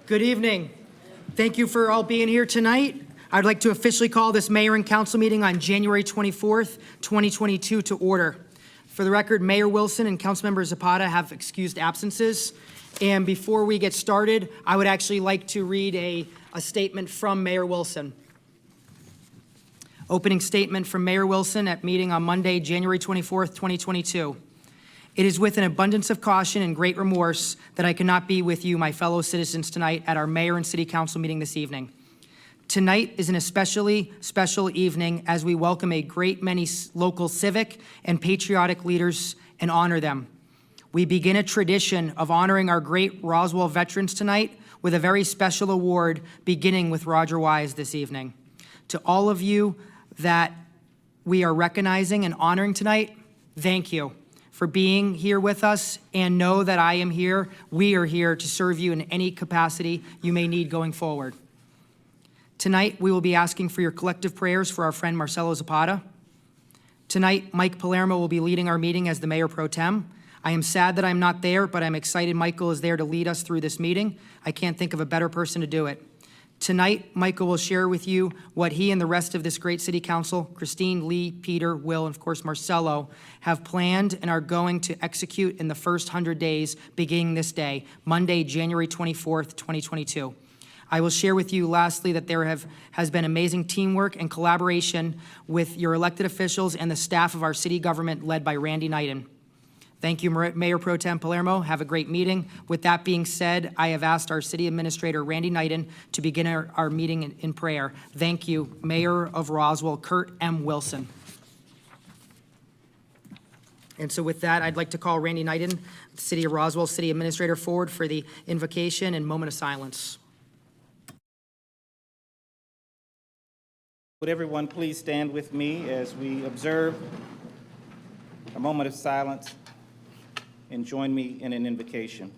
Good evening. Thank you for all being here tonight. I'd like to officially call this Mayor and Council meeting on January 24th, 2022 to order. For the record, Mayor Wilson and Councilmember Zapata have excused absences. And before we get started, I would actually like to read a statement from Mayor Wilson. Opening statement from Mayor Wilson at meeting on Monday, January 24th, 2022. It is with an abundance of caution and great remorse that I cannot be with you, my fellow citizens, tonight at our Mayor and City Council meeting this evening. Tonight is an especially special evening as we welcome a great many local civic and patriotic leaders and honor them. We begin a tradition of honoring our great Roswell veterans tonight with a very special award beginning with Roger Wise this evening. To all of you that we are recognizing and honoring tonight, thank you for being here with us, and know that I am here, we are here to serve you in any capacity you may need going forward. Tonight, we will be asking for your collective prayers for our friend Marcelo Zapata. Tonight, Mike Palermo will be leading our meeting as the Mayor Pro Tem. I am sad that I'm not there, but I'm excited Michael is there to lead us through this meeting. I can't think of a better person to do it. Tonight, Michael will share with you what he and the rest of this great City Council, Christine, Lee, Peter, Will, and of course Marcelo, have planned and are going to execute in the first 100 days beginning this day, Monday, January 24th, 2022. I will share with you lastly that there has been amazing teamwork and collaboration with your elected officials and the staff of our city government led by Randy Knighton. Thank you, Mayor Pro Tem Palermo. Have a great meeting. With that being said, I have asked our City Administrator, Randy Knighton, to begin our meeting in prayer. Thank you, Mayor of Roswell, Kurt M. Wilson. And so with that, I'd like to call Randy Knighton, the City of Roswell City Administrator, forward for the invocation and moment of silence. Would everyone please stand with me as we observe a moment of silence and join me in an invocation.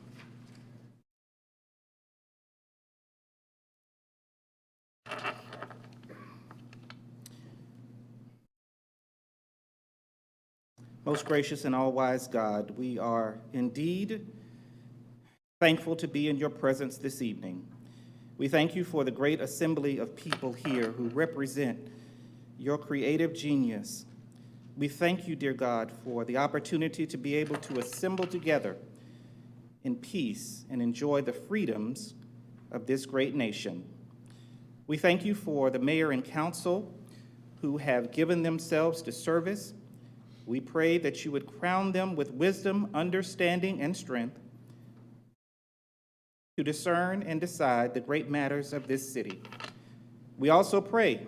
Most gracious and all-wise God, we are indeed thankful to be in your presence this evening. We thank you for the great assembly of people here who represent your creative genius. We thank you, dear God, for the opportunity to be able to assemble together in peace and enjoy the freedoms of this great nation. We thank you for the mayor and council who have given themselves to service. We pray that you would crown them with wisdom, understanding, and strength to discern and decide the great matters of this city. We also pray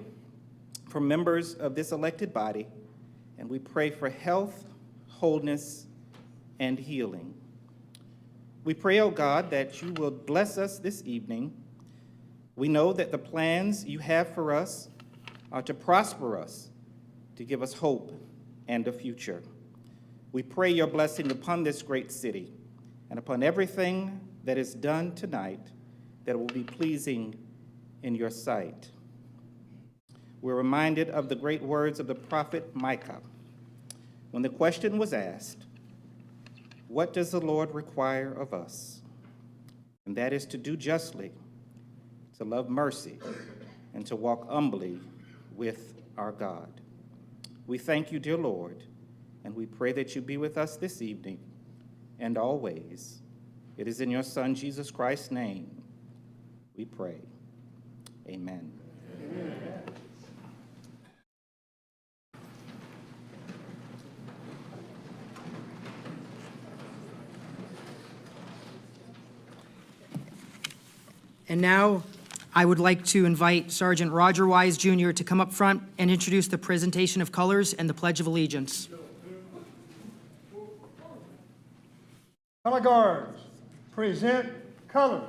for members of this elected body, and we pray for health, wholeness, and healing. We pray, oh God, that you will bless us this evening. We know that the plans you have for us are to prosper us, to give us hope and a future. We pray your blessing upon this great city and upon everything that is done tonight, that it will be pleasing in your sight. We're reminded of the great words of the prophet Micah when the question was asked, what does the Lord require of us? And that is to do justly, to love mercy, and to walk humbly with our God. We thank you, dear Lord, and we pray that you be with us this evening and always. It is in your Son, Jesus Christ's name, we pray. Amen. Amen. And now I would like to invite Sergeant Roger Wise Jr. to come up front and introduce the presentation of colors and the Pledge of Allegiance. Color guards, present colors.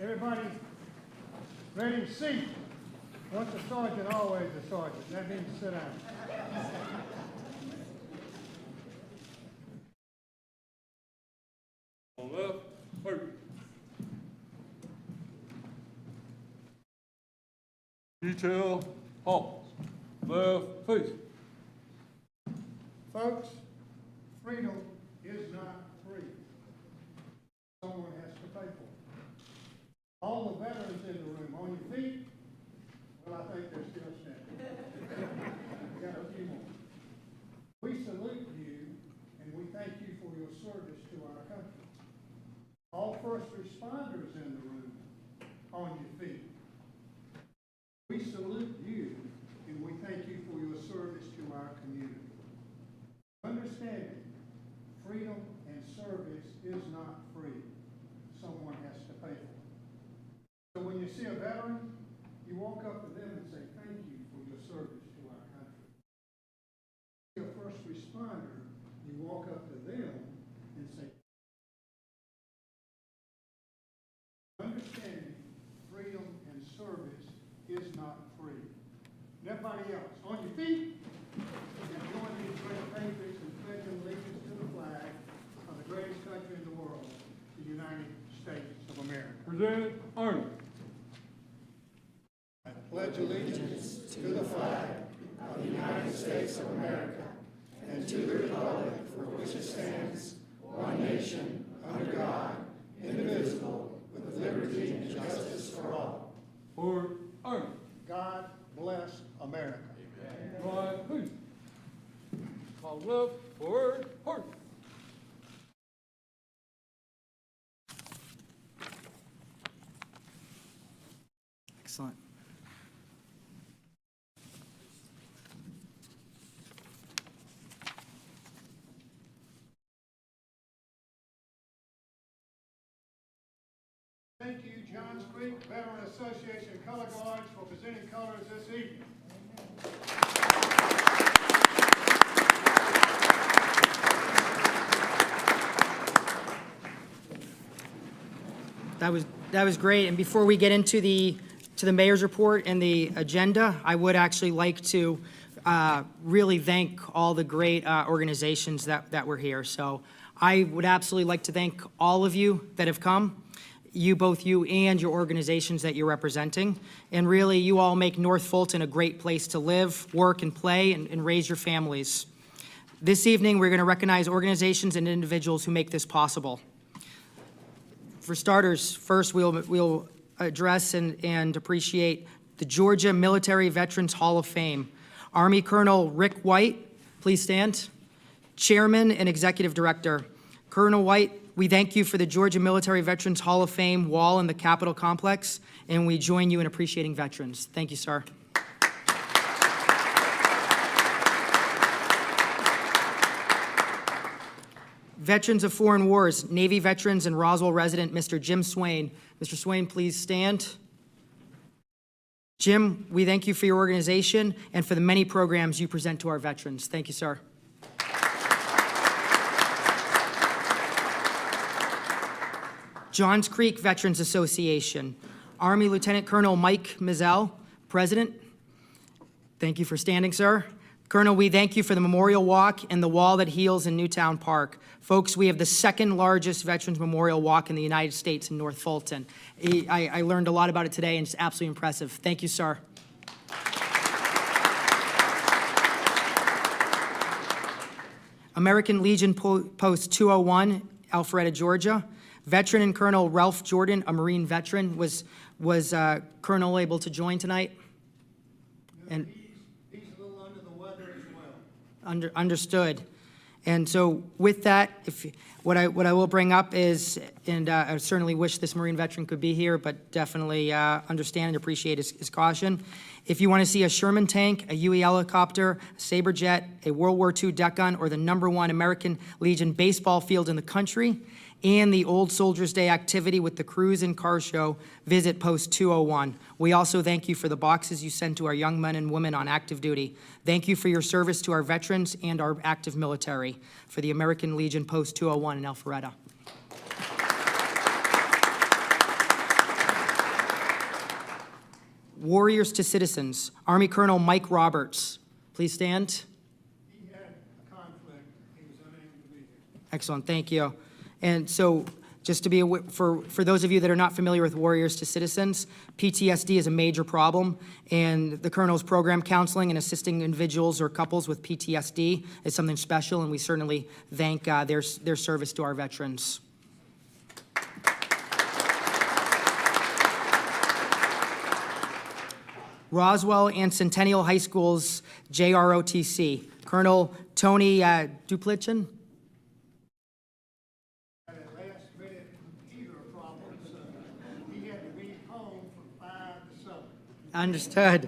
Everybody ready to seat. Once a sergeant, always a sergeant. That means sit down. On left, wait. Detail, halt. Left, face. Folks, freedom is not free. someone has to pay for it. All the veterans in the room, on your feet? Well, I think they're still standing. We got a few more. We salute you and we thank you for your service to our country. All first responders in the room, on your feet. We salute you and we thank you for your service to our community. Understanding, freedom and service is not free. Someone has to pay for it. So when you see a veteran, you walk up to them and say, thank you for your service to our country. When you see a first responder, you walk up to them and say, understanding, freedom and service is not free. And everybody else, on your feet, and join these great patriots in pledging allegiance to the flag of the greatest country in the world, the United States of America. Present Army. I pledge allegiance to the flag of the United States of America and to the republic for which it stands, one nation, under God, indivisible, with liberty and justice for all. For Army. God bless America. Fly, please. On left, forward, hard. Excellent. Thank you, Johns Creek Veteran Association Color Guards, for presenting colors this evening. That was great. And before we get into the mayor's report and the agenda, I would actually like to really thank all the great organizations that were here. So I would absolutely like to thank all of you that have come. Both you and your organizations that you're representing. And really, you all make North Fulton a great place to live, work, and play, and raise your families. This evening, we're going to recognize organizations and individuals who make this possible. For starters, first, we'll address and appreciate the Georgia Military Veterans Hall of Fame. Army Colonel Rick White, please stand. Chairman and Executive Director. Colonel White, we thank you for the Georgia Military Veterans Hall of Fame wall in the Capitol complex, and we join you in appreciating veterans. Thank you, sir. Veterans of Foreign Wars, Navy veterans and Roswell resident, Mr. Jim Swain. Mr. Swain, please stand. Jim, we thank you for your organization and for the many programs you present to our veterans. Thank you, sir. Johns Creek Veterans Association, Army Lieutenant Colonel Mike Mizell, President. Thank you for standing, sir. Colonel, we thank you for the memorial walk and the wall that heals in Newtown Park. Folks, we have the second largest Veterans Memorial Walk in the United States in North Fulton. I learned a lot about it today, and it's absolutely impressive. Thank you, sir. American Legion Post 201, Alpharetta, Georgia. Veteran and Colonel Ralph Jordan, a Marine veteran, was Colonel able to join tonight? And He's a little under the weather as well. Understood. And so with that, what I will bring up is, and I certainly wish this Marine veteran could be here, but definitely understand and appreciate his caution. If you want to see a Sherman tank, a UE helicopter, a Sabre jet, a World War II deck gun, or the #1 American Legion baseball field in the country, and the Old Soldiers Day activity with the Cruise and Car Show, visit Post 201. We also thank you for the boxes you send to our young men and women on active duty. Thank you for your service to our veterans and our active military. For the American Legion Post 201 in Alpharetta. Warriors to Citizens, Army Colonel Mike Roberts. Please stand. He had a conflict. He was unable to be here. Excellent, thank you. And so just to be aware, for those of you that are not familiar with Warriors to Citizens, PTSD is a major problem, and the Colonel's program counseling and assisting individuals or couples with PTSD is something special, and we certainly thank their service to our veterans. Roswell and Centennial High School's JROTC. Colonel Tony Duplichin. Had a last-minute heater problem, so he had to be home from 5 to 7. Understood.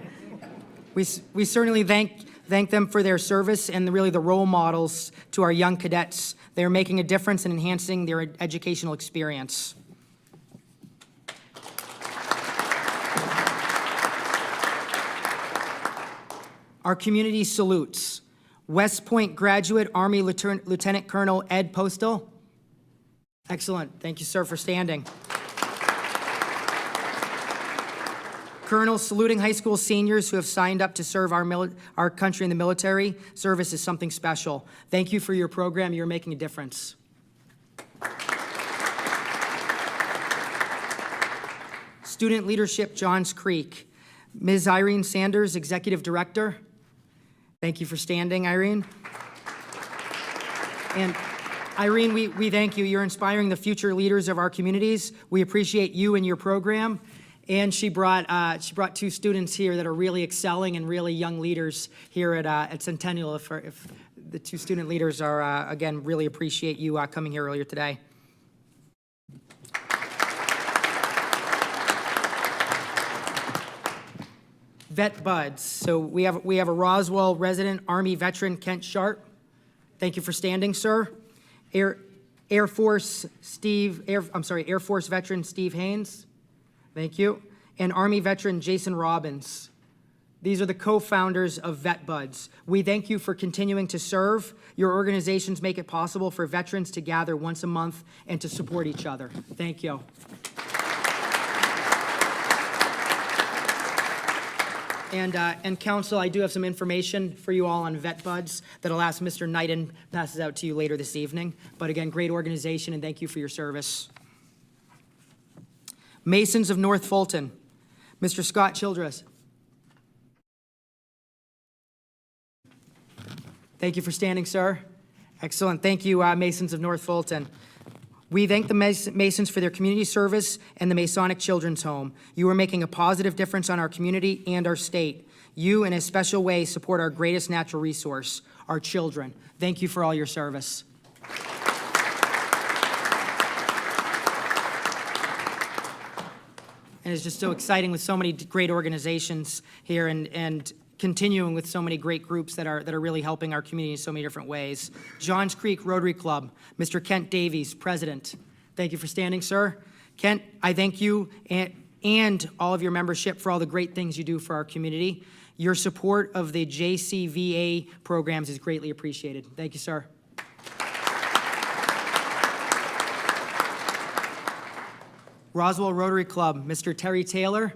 We certainly thank them for their service and really the role models to our young cadets. They're making a difference and enhancing their educational experience. Our community salutes. West Point graduate Army Lieutenant Colonel Ed Postal. Excellent. Thank you, sir, for standing. Colonel, saluting high school seniors who have signed up to serve our country in the military. Service is something special. Thank you for your program. You're making a difference. Student Leadership, Johns Creek. Ms. Irene Sanders, Executive Director. Thank you for standing, Irene. And Irene, we thank you. You're inspiring the future leaders of our communities. We appreciate you and your program. And she brought 2 students here that are really excelling and really young leaders here at Centennial. If the 2 student leaders are, again, really appreciate you coming here earlier today. Vet Buds. So we have a Roswell resident Army veteran, Kent Sharp. Thank you for standing, sir. Air Force veteran Steve Haynes. Thank you. And Army veteran Jason Robbins. These are the co-founders of Vet Buds. We thank you for continuing to serve. Your organizations make it possible for veterans to gather once a month and to support each other. Thank you. And Council, I do have some information for you all on Vet Buds that I'll ask Mr. Knighton passes out to you later this evening. But again, great organization, and thank you for your service. Masons of North Fulton, Mr. Scott Childress. Thank you for standing, sir. Excellent. Thank you, Masons of North Fulton. We thank the Masons for their community service and the Masonic Children's Home. You are making a positive difference on our community and our state. You, in a special way, support our greatest natural resource, our children. Thank you for all your service. And it's just so exciting with so many great organizations here and continuing with so many great groups that are really helping our community in so many different ways. Johns Creek Rotary Club, Mr. Kent Davies, President. Thank you for standing, sir. Kent, I thank you and all of your membership for all the great things you do for our community. Your support of the JCVA programs is greatly appreciated. Thank you, sir. Roswell Rotary Club, Mr. Terry Taylor.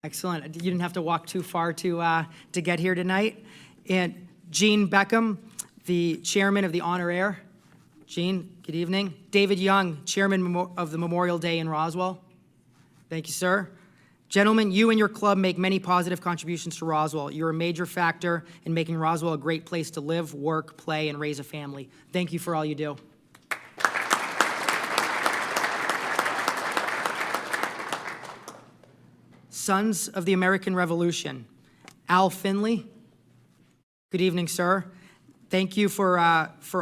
Excellent. You didn't have to walk too far to get here tonight. And Gene Beckham, the chairman of the Honor Air. Gene, good evening. David Young, chairman of the Memorial Day in Roswell. Thank you, sir. Gentlemen, you and your club make many positive contributions to Roswell. You're a major factor in making Roswell a great place to live, work, play, and raise a family. Thank you for all you do. Sons of the American Revolution. Al Finley. Good evening, sir. Thank you for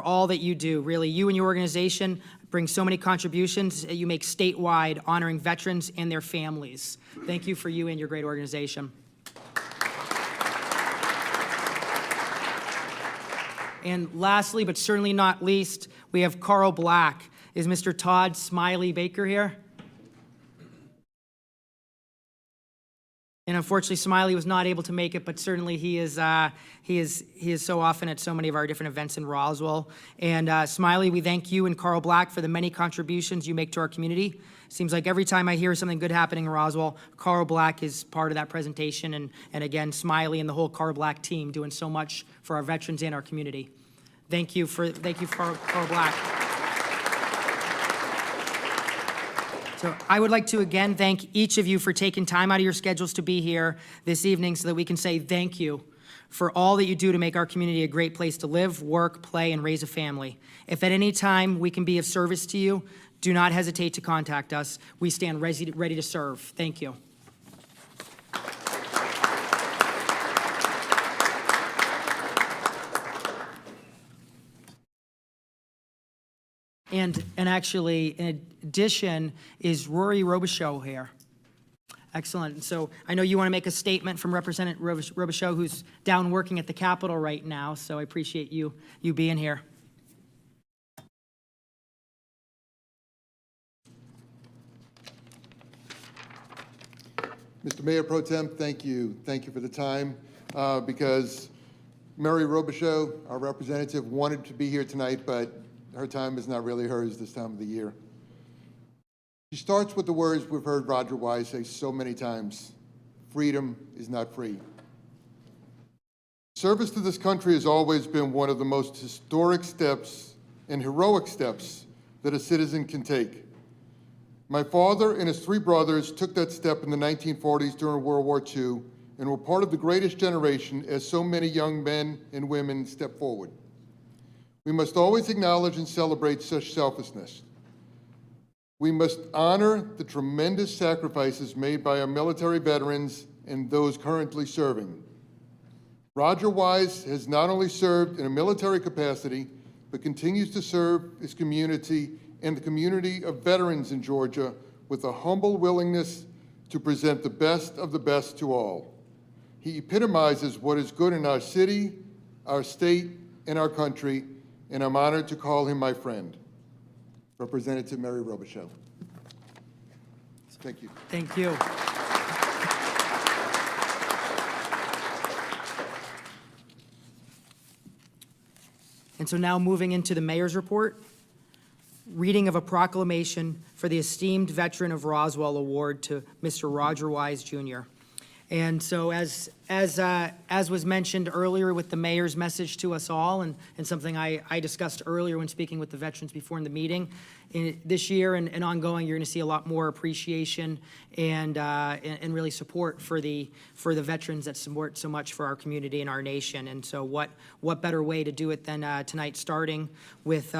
all that you do. Really, you and your organization bring so many contributions that you make statewide, honoring veterans and their families. Thank you for you and your great organization. And lastly, but certainly not least, we have Carl Black. Is Mr. Todd Smiley Baker here? And unfortunately, Smiley was not able to make it, but certainly he is so often at so many of our different events in Roswell. And Smiley, we thank you and Carl Black for the many contributions you make to our community. Seems like every time I hear something good happening in Roswell, Carl Black is part of that presentation. And again, Smiley and the whole Carl Black team doing so much for our veterans and our community. Thank you for Carl Black. So I would like to again thank each of you for taking time out of your schedules to be here this evening so that we can say thank you for all that you do to make our community a great place to live, work, play, and raise a family. If at any time we can be of service to you, do not hesitate to contact us. We stand ready to serve. Thank you. And actually, in addition, is Rory Robichaud here? Excellent. So I know you want to make a statement from Representative Robichaud, who's down working at the Capitol right now, so I appreciate you being here. Mr. Mayor Pro Tem, thank you. Thank you for the time, because Mary Robichaud, our representative, wanted to be here tonight, but her time is not really hers this time of the year. She starts with the words we've heard Roger Wise say so many times: freedom is not free. Service to this country has always been one of the most historic steps and heroic steps that a citizen can take. My father and his 3 brothers took that step in the 1940s during World War II and were part of the greatest generation as so many young men and women stepped forward. We must always acknowledge and celebrate such selflessness. We must honor the tremendous sacrifices made by our military veterans and those currently serving. Roger Wise has not only served in a military capacity, but continues to serve his community and the community of veterans in Georgia with a humble willingness to present the best of the best to all. He epitomizes what is good in our city, our state, and our country, and I'm honored to call him my friend. Representative Mary Robichaud. Thank you. Thank you. And so now moving into the mayor's report. Reading of a proclamation for the Esteemed Veteran of Roswell Award to Mr. Roger Wise, Jr. And so as was mentioned earlier with the mayor's message to us all, and something I discussed earlier when speaking with the veterans before in the meeting, this year and ongoing, you're going to see a lot more appreciation and really support for the veterans that support so much for our community and our nation. And so what better way to do it than tonight, starting with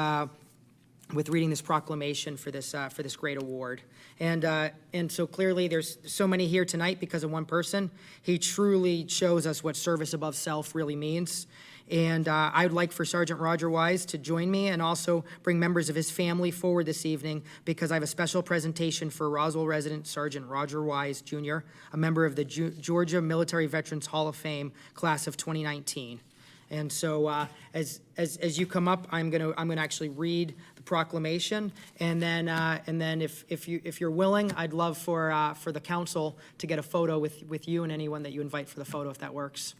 reading this proclamation for this great award. And so clearly there's so many here tonight because of one person. He truly shows us what service above self really means. And I would like for Sergeant Roger Wise to join me and also bring members of his family forward this evening, because I have a special presentation for Roswell resident Sergeant Roger Wise, Jr., a member of the Georgia Military Veterans Hall of Fame, class of 2019. And so as you come up, I'm gonna actually read the proclamation, and then if you're willing, I'd love for the council to get a photo with you and anyone that you invite for the photo, if that works.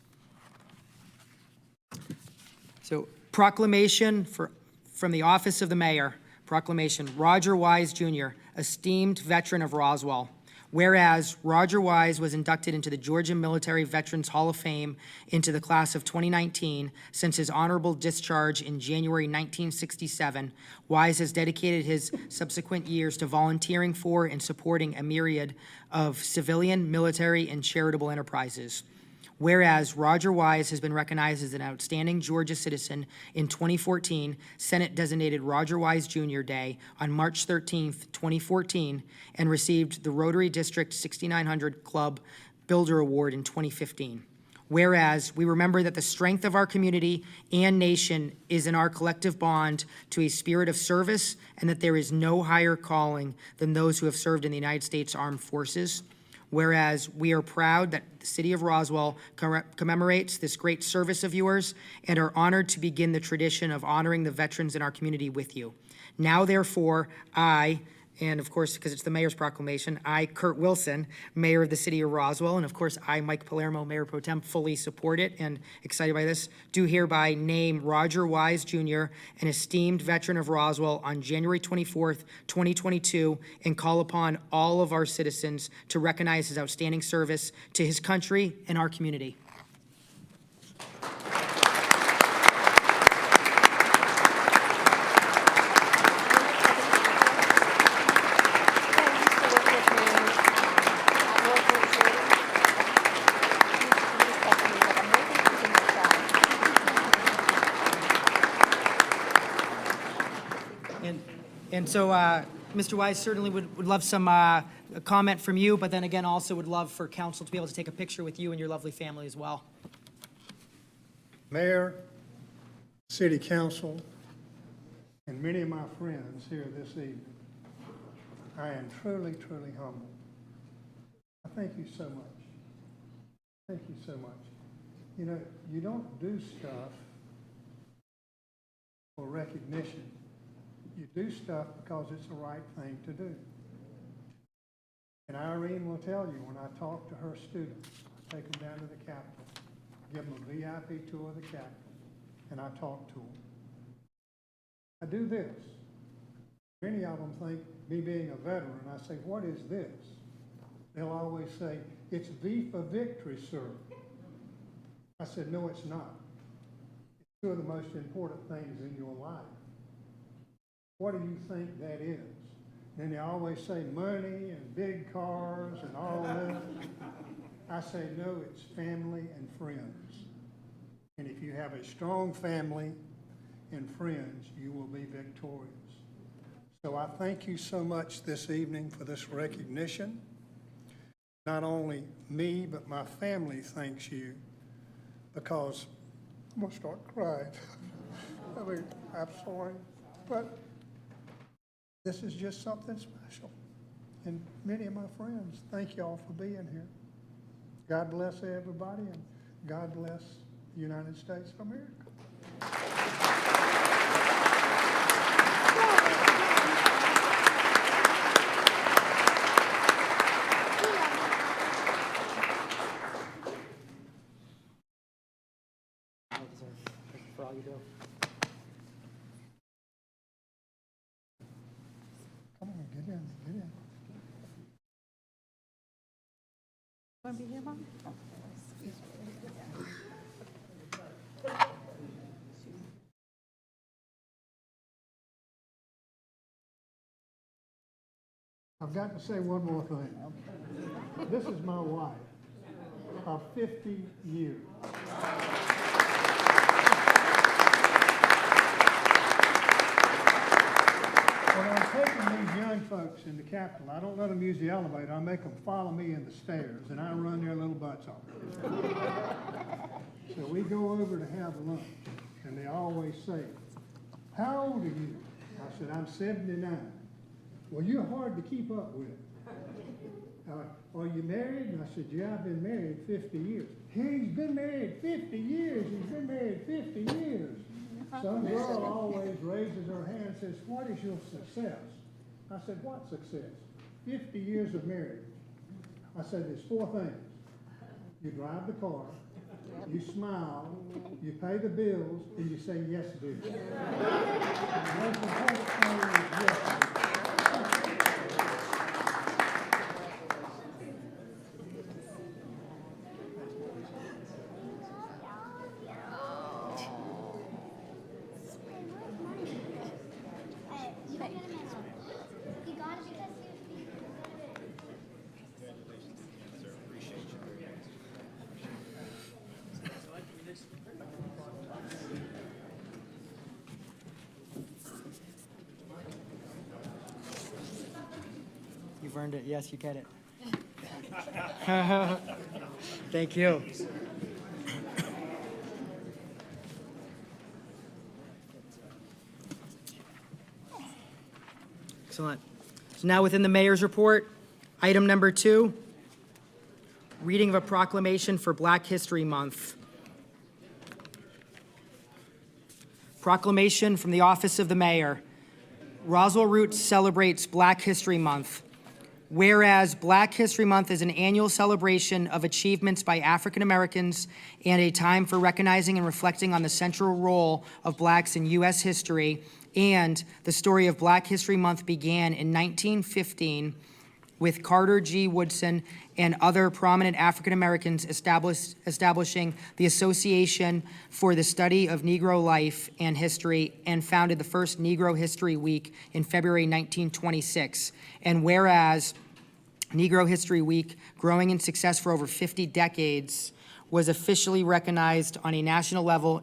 So proclamation from the office of the mayor. Proclamation: Roger Wise Jr., esteemed veteran of Roswell. Whereas Roger Wise was inducted into the Georgia Military Veterans Hall of Fame into the class of 2019, since his honorable discharge in January 1967, Wise has dedicated his subsequent years to volunteering for and supporting a myriad of civilian, military, and charitable enterprises. Whereas Roger Wise has been recognized as an outstanding Georgia citizen in 2014, Senate designated Roger Wise Jr. Day on March 13th, 2014, and received the Rotary District 6900 Club Builder Award in 2015. Whereas we remember that the strength of our community and nation is in our collective bond to a spirit of service, and that there is no higher calling than those who have served in the United States Armed Forces. Whereas we are proud that the city of Roswell commemorates this great service of yours and are honored to begin the tradition of honoring the veterans in our community with you. Now, therefore, I, and of course, because it's the mayor's proclamation, I, Kurt Wilson, mayor of the city of Roswell, and of course, I, Mike Palermo, mayor pro tem, fully support it and excited by this, do hereby name Roger Wise Jr., an esteemed veteran of Roswell, on January 24th, 2022, and call upon all of our citizens to recognize his outstanding service to his country and our community. And so, Mr. Wise, certainly would love some comment from you, but then again, also would love for council to be able to take a picture with you and your lovely family as well. Mayor, City Council, and many of my friends here this evening, I am truly, truly humbled. I thank you so much. Thank you so much. You know, you don't do stuff for recognition. You do stuff because it's the right thing to do. And Irene will tell you, when I talk to her students, I take them down to the Capitol, give them a VIP tour of the Capitol, and I talk to them. I do this. Many of them think me being a veteran, I say, what is this? They'll always say, it's V for victory, sir. I said, no, it's not. It's two of the most important things in your life. What do you think that is? And they always say money and big cars and all that. I say, no, it's family and friends. And if you have a strong family and friends, you will be victorious. So I thank you so much this evening for this recognition. Not only me, but my family thanks you, because I'm gonna start crying. I mean, I'm sorry, but this is just something special. And many of my friends, thank you all for being here. God bless everybody, and God bless the United States of America. For all you do. Come on, get in, get in. Want to be here, Mom? I've got to say one more thing. This is my wife of 50 years. When I'm taking these young folks in the Capitol, I don't let them use the elevator. I make them follow me in the stairs, and I run their little butts off. So we go over to have lunch, and they always say, how old are you? I said, I'm 79. Well, you're hard to keep up with. Are you married? And I said, yeah, I've been married 50 years. Hey, he's been married 50 years. He's been married 50 years. Some girl always raises her hand and says, what is your success? I said, what success? 50 years of marriage. I said, there's 4 things. You drive the car, you smile, you pay the bills, and you say, yes, dear. The most important thing is yes, dear. You've earned it. Yes, you get it. Thank you. Excellent. So now within the mayor's report, item number 2, reading of a proclamation for Black History Month. Proclamation from the office of the mayor. Roswell Roots celebrates Black History Month. Whereas Black History Month is an annual celebration of achievements by African Americans and a time for recognizing and reflecting on the central role of blacks in U.S. history, and the story of Black History Month began in 1915 with Carter G. Woodson and other prominent African Americans establishing the Association for the Study of Negro Life and History, and founded the first Negro History Week in February 1926. And whereas Negro History Week, growing in success for over 50 decades, was officially recognized on a national level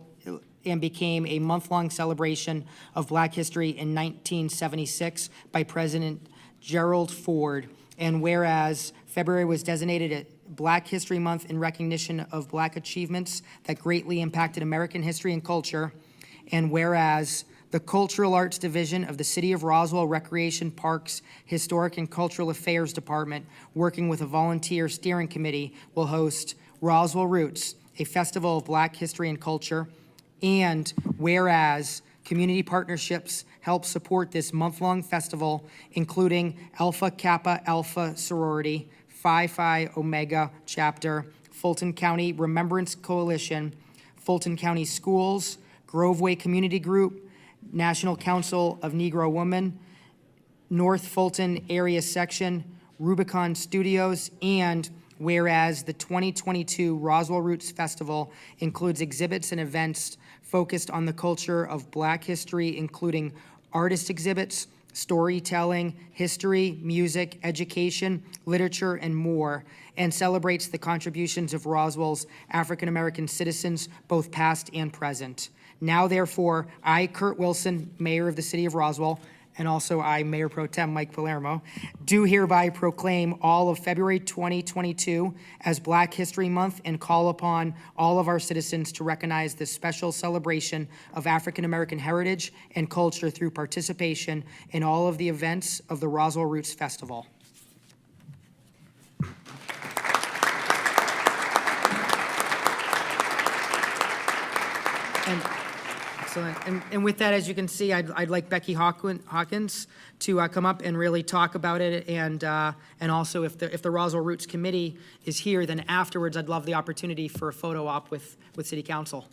and became a month-long celebration of Black history in 1976 by President Gerald Ford. And whereas February was designated a Black History Month in recognition of Black achievements that greatly impacted American history and culture, And whereas the Cultural Arts Division of the City of Roswell Recreation Parks Historic and Cultural Affairs Department, working with a volunteer steering committee, will host Roswell Roots, a festival of Black history and culture. And whereas community partnerships help support this month-long festival, including Alpha Kappa Alpha Sorority, Phi Phi Omega Chapter, Fulton County Remembrance Coalition, Fulton County Schools, Groveway Community Group, National Council of Negro Women, North Fulton Area Section, Rubicon Studios, and whereas the 2022 Roswell Roots Festival includes exhibits and events focused on the culture of Black history, including artist exhibits, storytelling, history, music, education, literature, and more, and celebrates the contributions of Roswell's African-American citizens, both past and present. Now, therefore, I, Kurt Wilson, Mayor of the City of Roswell, and also I, Mayor Pro Tem Mike Palermo, do hereby proclaim all of February 2022 as Black History Month and call upon all of our citizens to recognize this special celebration of African American heritage and culture through participation in all of the events of the Roswell Roots Festival. Excellent. And with that, as you can see, I'd like Becky Hawkins to come up and really talk about it. And also, if the Roswell Roots Committee is here, then afterwards, I'd love the opportunity for a photo op with City Council.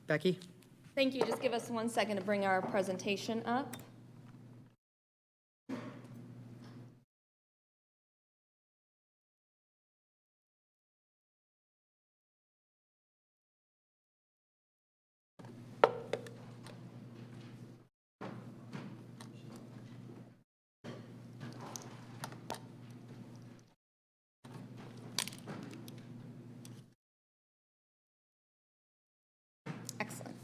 Becky? Thank you. Just give us 1 second to bring our presentation up. Excellent.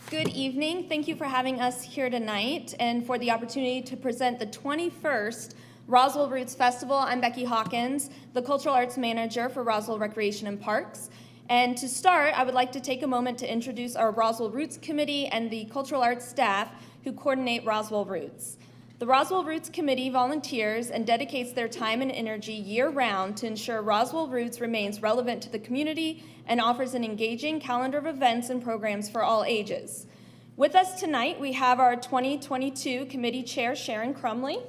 Good evening. Thank you for having us here tonight and for the opportunity to present the 21st Roswell Roots Festival. I'm Becky Hawkins, the Cultural Arts Manager for Roswell Recreation and Parks. And to start, I would like to take a moment to introduce our Roswell Roots Committee and the Cultural Arts staff who coordinate Roswell Roots. The Roswell Roots Committee volunteers and dedicates their time and energy year-round to ensure Roswell Roots remains relevant to the community and offers an engaging calendar of events and programs for all ages. With us tonight, we have our 2022 Committee Chair, Sharon Crumley,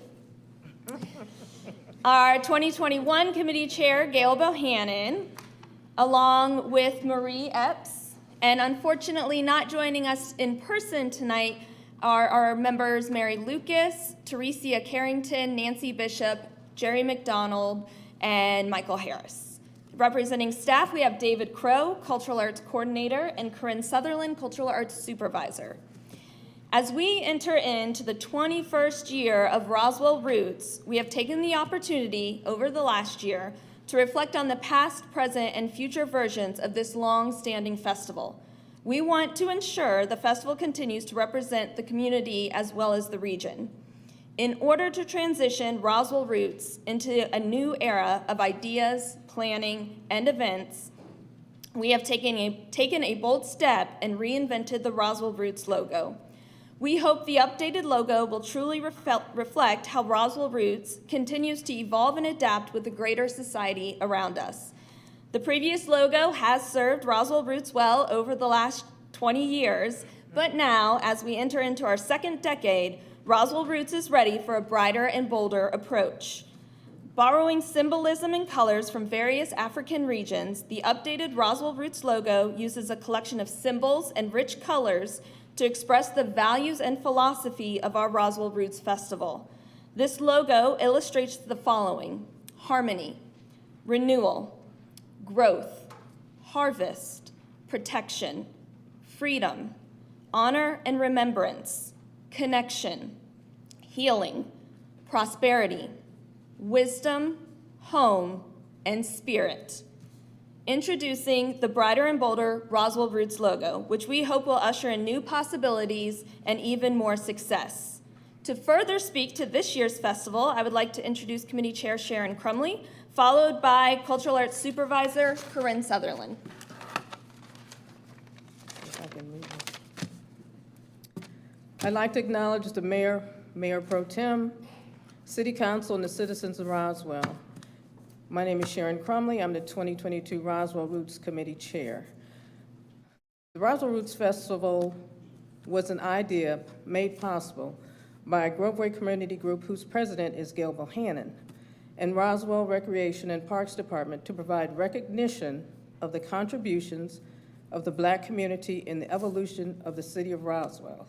our 2021 Committee Chair, Gail Bohannon, along with Marie Epps, and unfortunately not joining us in person tonight are our members Mary Lucas, Teresia Carrington, Nancy Bishop, Jerry McDonald, and Michael Harris. Representing staff, we have David Crow, Cultural Arts Coordinator, and Corinne Sutherland, Cultural Arts Supervisor. As we enter into the 21st year of Roswell Roots, we have taken the opportunity over the last year to reflect on the past, present, and future versions of this long-standing festival. We want to ensure the festival continues to represent the community as well as the region. In order to transition Roswell Roots into a new era of ideas, planning, and events, we have taken a bold step and reinvented the Roswell Roots logo. We hope the updated logo will truly reflect how Roswell Roots continues to evolve and adapt with the greater society around us. The previous logo has served Roswell Roots well over the last 20 years, but now, as we enter into our second decade, Roswell Roots is ready for a brighter and bolder approach. Borrowing symbolism and colors from various African regions, the updated Roswell Roots logo uses a collection of symbols and rich colors to express the values and philosophy of our Roswell Roots Festival. This logo illustrates the following: harmony, renewal, growth, harvest, protection, freedom, honor and remembrance, connection, healing, prosperity, wisdom, home, and spirit. Introducing the brighter and bolder Roswell Roots logo, which we hope will usher in new possibilities and even more success. To further speak to this year's festival, I would like to introduce Committee Chair Sharon Crumley, followed by Cultural Arts Supervisor Corinne Sutherland. I'd like to acknowledge the mayor, Mayor Pro Tem, City Council, and the citizens of Roswell. My name is Sharon Crumley. I'm the 2022 Roswell Roots Committee Chair. The Roswell Roots Festival was an idea made possible by a Groveway community group whose president is Gail Bohannon, and Roswell Recreation and Parks Department to provide recognition of the contributions of the Black community in the evolution of the city of Roswell.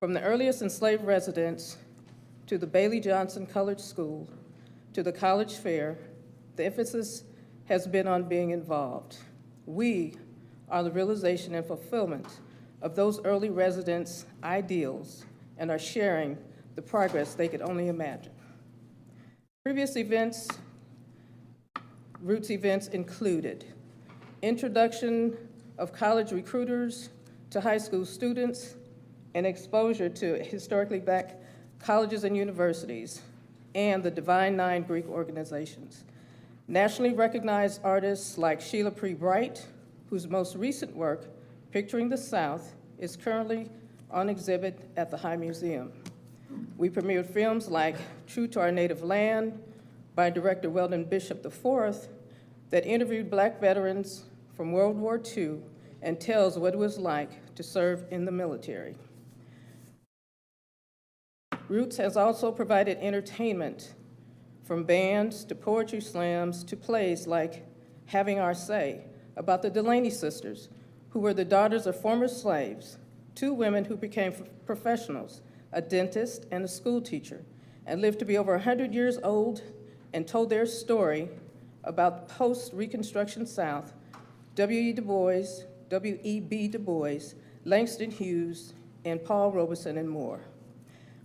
From the earliest enslaved residents to the Bailey Johnson Colored School to the college fair, the emphasis has been on being involved. We are the realization and fulfillment of those early residents' ideals and are sharing the progress they could only imagine. Previous events, Roots events included introduction of college recruiters to high school students and exposure to historically Black colleges and universities and the Divine Nine Greek organizations. Nationally recognized artists like Sheila Pre Bright, whose most recent work, Picturing the South, is currently on exhibit at the High Museum. We premiered films like True to Our Native Land by director Weldon Bishop IV that interviewed Black veterans from World War II and tells what it was like to serve in the military. Roots has also provided entertainment, from bands to poetry slams to plays like Having Our Say, about the Delaney sisters, who were the daughters of former slaves, two women who became professionals, a dentist and a school teacher, and lived to be over 100 years old and told their story about post-Reconstruction South, W.E. Du Bois, W.E.B. Du Bois, Langston Hughes, and Paul Robeson, and more.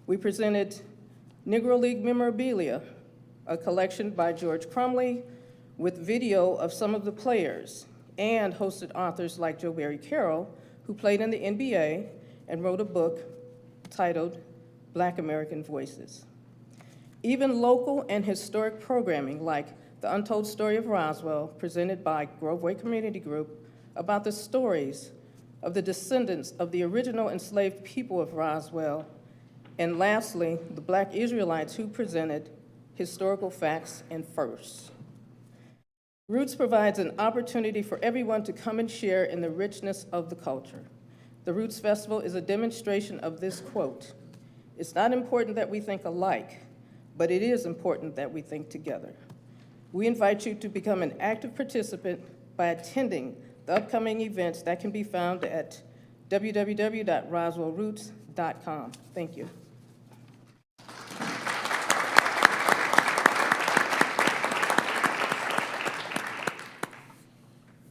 We presented Negro League Memorabilia, a collection by George Crumley with video of some of the players, and hosted authors like Joe Barry Carroll, who played in the NBA and wrote a book titled Black American Voices. Even local and historic programming like The Untold Story of Roswell, presented by Groveway Community Group, about the stories of the descendants of the original enslaved people of Roswell, and lastly, the Black Israelites who presented historical facts and firsts. Roots provides an opportunity for everyone to come and share in the richness of the culture. The Roots Festival is a demonstration of this quote: "It's not important that we think alike, but it is important that we think together." We invite you to become an active participant by attending the upcoming events that can be found at www.roswellroots.com. Thank you.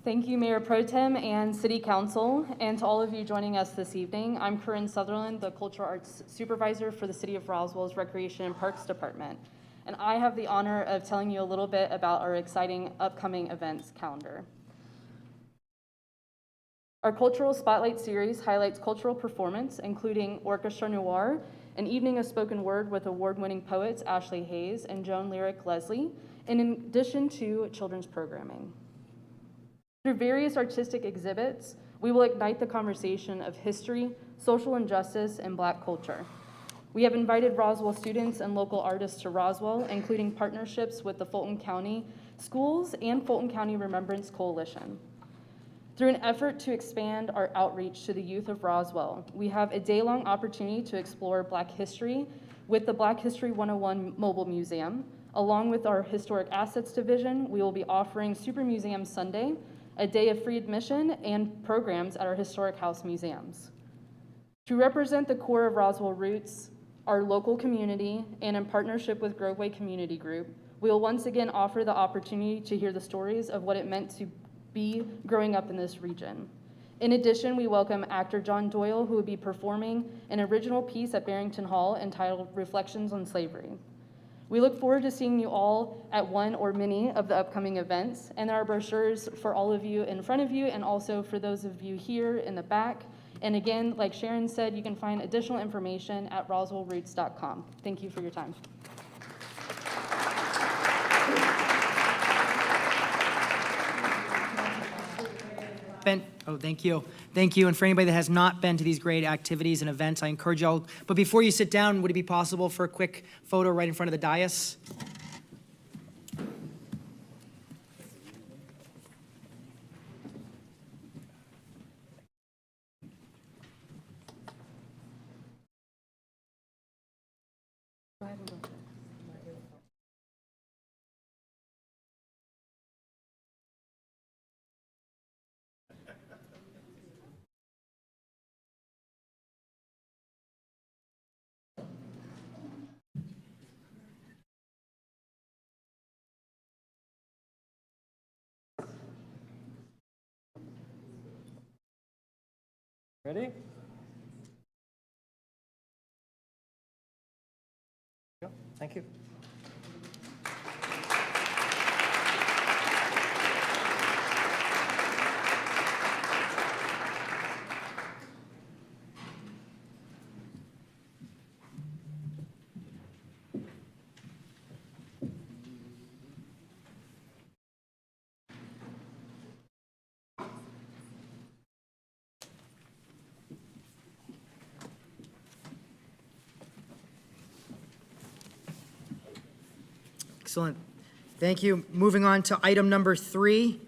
Thank you, Mayor Pro Tem and City Council, and to all of you joining us this evening. I'm Corinne Sutherland, the Cultural Arts Supervisor for the City of Roswell's Recreation and Parks Department, and I have the honor of telling you a little bit about our exciting upcoming events calendar. Our Cultural Spotlight Series highlights cultural performance, including Orchestra Noir, an evening of spoken word with award-winning poets Ashley Hayes and Joan Lyric Leslie, in addition to children's programming. Through various artistic exhibits, we will ignite the conversation of history, social injustice, and Black culture. We have invited Roswell students and local artists to Roswell, including partnerships with the Fulton County Schools and Fulton County Remembrance Coalition. Through an effort to expand our outreach to the youth of Roswell, we have a day-long opportunity to explore Black history with the Black History 101 Mobile Museum. Along with our Historic Assets Division, we will be offering Super Museum Sunday, a day of free admission, and programs at our historic house museums. To represent the core of Roswell Roots, our local community, and in partnership with Groveway Community Group, we will once again offer the opportunity to hear the stories of what it meant to be growing up in this region. In addition, we welcome actor John Doyle, who will be performing an original piece at Barrington Hall entitled Reflections on Slavery. We look forward to seeing you all at one or many of the upcoming events, and there are brochures for all of you in front of you and also for those of you here in the back. And again, like Sharon said, you can find additional information at roswellroots.com. Thank you for your time. not been, oh, thank you. Thank you. And for anybody that has not been to these great activities and events, I encourage y'all. But before you sit down, would it be possible for a quick photo right in front of the dais? Ready? Go. Thank you. Excellent. Thank you. Moving on to item number 3,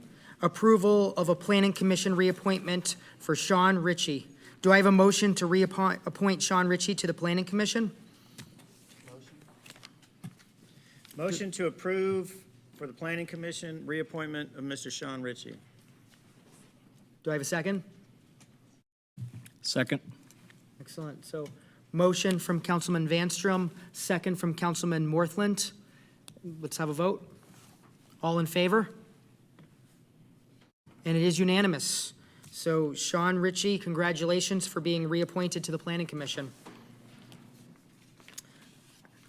approval of a planning commission reappointment for Sean Richie. Do I have a motion to appoint Sean Richie to the planning commission? Motion to approve for the Planning Commission reappointment of Mr. Sean Richie. Do I have a second? Second. Excellent. So motion from Councilman Vanstrom, second from Councilman Morthland. Let's have a vote. All in favor? And it is unanimous. So Sean Richie, congratulations for being reappointed to the Planning Commission.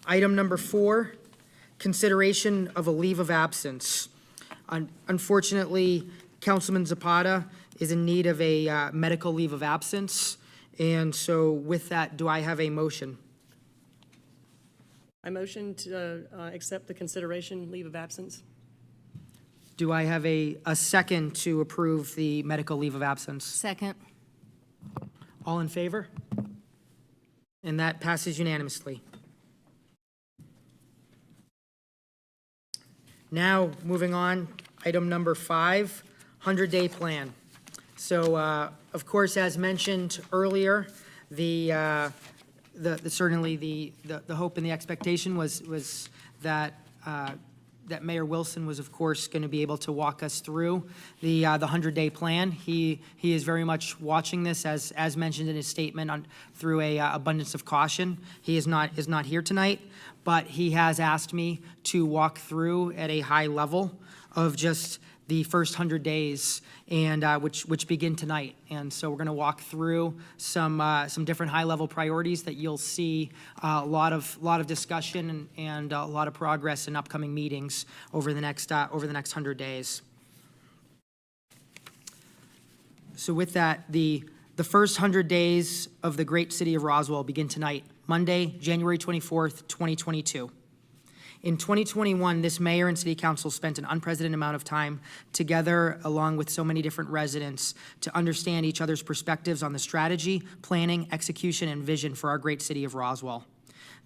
Item number 4, consideration of a leave of absence. Unfortunately, Councilman Zapata is in need of a medical leave of absence. And so with that, do I have a motion? I motion to accept the consideration leave of absence. Do I have a second to approve the medical leave of absence? Second. All in favor? And that passes unanimously. Now, moving on, item number 5, 100-day plan. So, of course, as mentioned earlier, certainly the hope and the expectation was that that Mayor Wilson was, of course, going to be able to walk us through the 100-day plan. He is very much watching this, as mentioned in his statement, through a abundance of caution. He is not here tonight, but he has asked me to walk through at a high level of just the first 100 days, and which begin tonight. And so we're going to walk through some different high-level priorities that you'll see a lot of discussion and a lot of progress in upcoming meetings over the next 100 days. So with that, the first 100 days of the great city of Roswell begin tonight, Monday, January 24th, 2022. In 2021, this mayor and city council spent an unprecedented amount of time together, along with so many different residents, to understand each other's perspectives on the strategy, planning, execution, and vision for our great city of Roswell.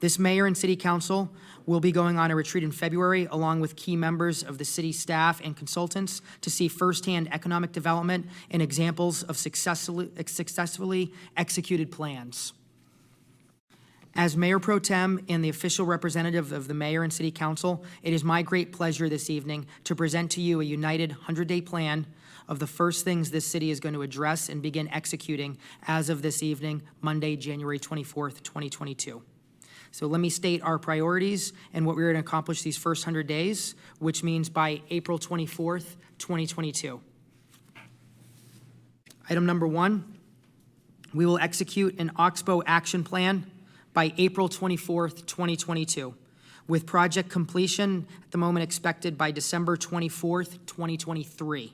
This mayor and city council will be going on a retreat in February, along with key members of the city staff and consultants, to see firsthand economic development and examples of successfully executed plans. As Mayor Pro Tem and the official representative of the Mayor and City Council, it is my great pleasure this evening to present to you a united 100-day plan of the first things this city is going to address and begin executing as of this evening, Monday, January 24th, 2022. So let me state our priorities and what we're going to accomplish these first 100 days, which means by April 24th, 2022. Item number 1, we will execute an Oxbow action plan by April 24th, 2022, with project completion at the moment expected by December 24th, 2023.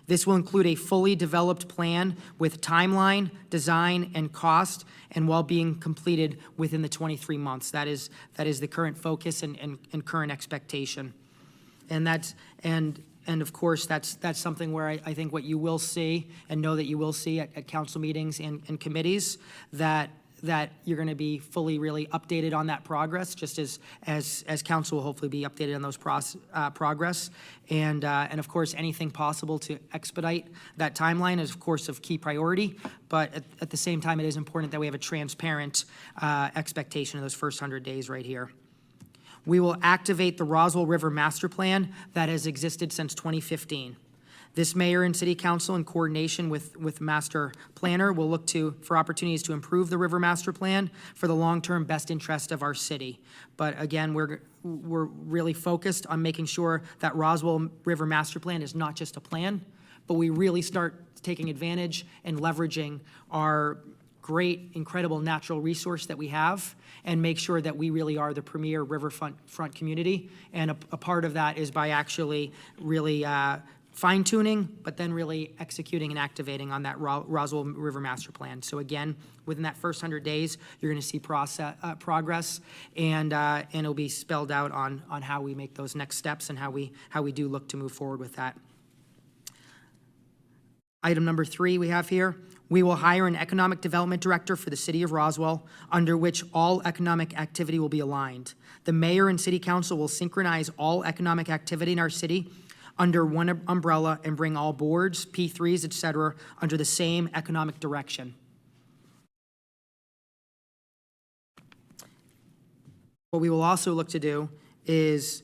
This will include a fully developed plan with timeline, design, and cost, and while being completed within the 23 months. That is the current focus and current expectation. And of course, that's something where I think what you will see and know that you will see at council meetings and committees, that you're going to be fully really updated on that progress, just as council will hopefully be updated on those progress. And of course, anything possible to expedite that timeline is, of course, of key priority. But at the same time, it is important that we have a transparent expectation of those first 100 days right here. We will activate the Roswell River Master Plan that has existed since 2015. This mayor and city council, in coordination with master planner, will look for opportunities to improve the river master plan for the long-term best interest of our city. But again, we're really focused on making sure that Roswell River Master Plan is not just a plan, but we really start taking advantage and leveraging our great, incredible natural resource that we have, and make sure that we really are the premier riverfront community. And a part of that is by actually really fine-tuning, but then really executing and activating on that Roswell River Master Plan. So again, within that first 100 days, you're going to see progress, and it'll be spelled out on how we make those next steps and how we do look to move forward with that. Item number 3 we have here. We will hire an economic development director for the city of Roswell, under which all economic activity will be aligned. The mayor and city council will synchronize all economic activity in our city under one umbrella and bring all boards, P3s, et cetera, under the same economic direction. What we will also look to do is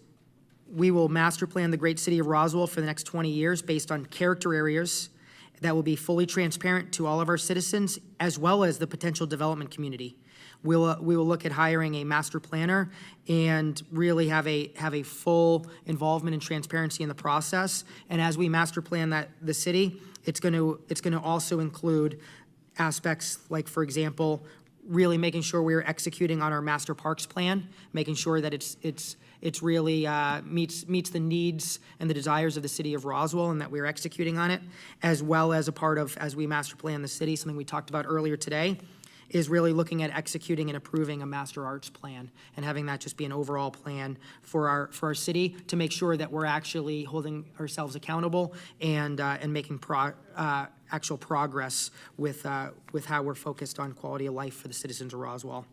we will master plan the great city of Roswell for the next 20 years based on character areas that will be fully transparent to all of our citizens, as well as the potential development community. We will look at hiring a master planner and really have a full involvement and transparency in the process. And as we master plan the city, it's going to also include aspects like, for example, really making sure we're executing on our master parks plan, making sure that it's really meets the needs and the desires of the city of Roswell, and that we're executing on it, as well as a part of, as we master plan the city, something we talked about earlier today, is really looking at executing and approving a master arts plan and having that just be an overall plan for our city, to make sure that we're actually holding ourselves accountable and making actual progress with how we're focused on quality of life for the citizens of Roswell.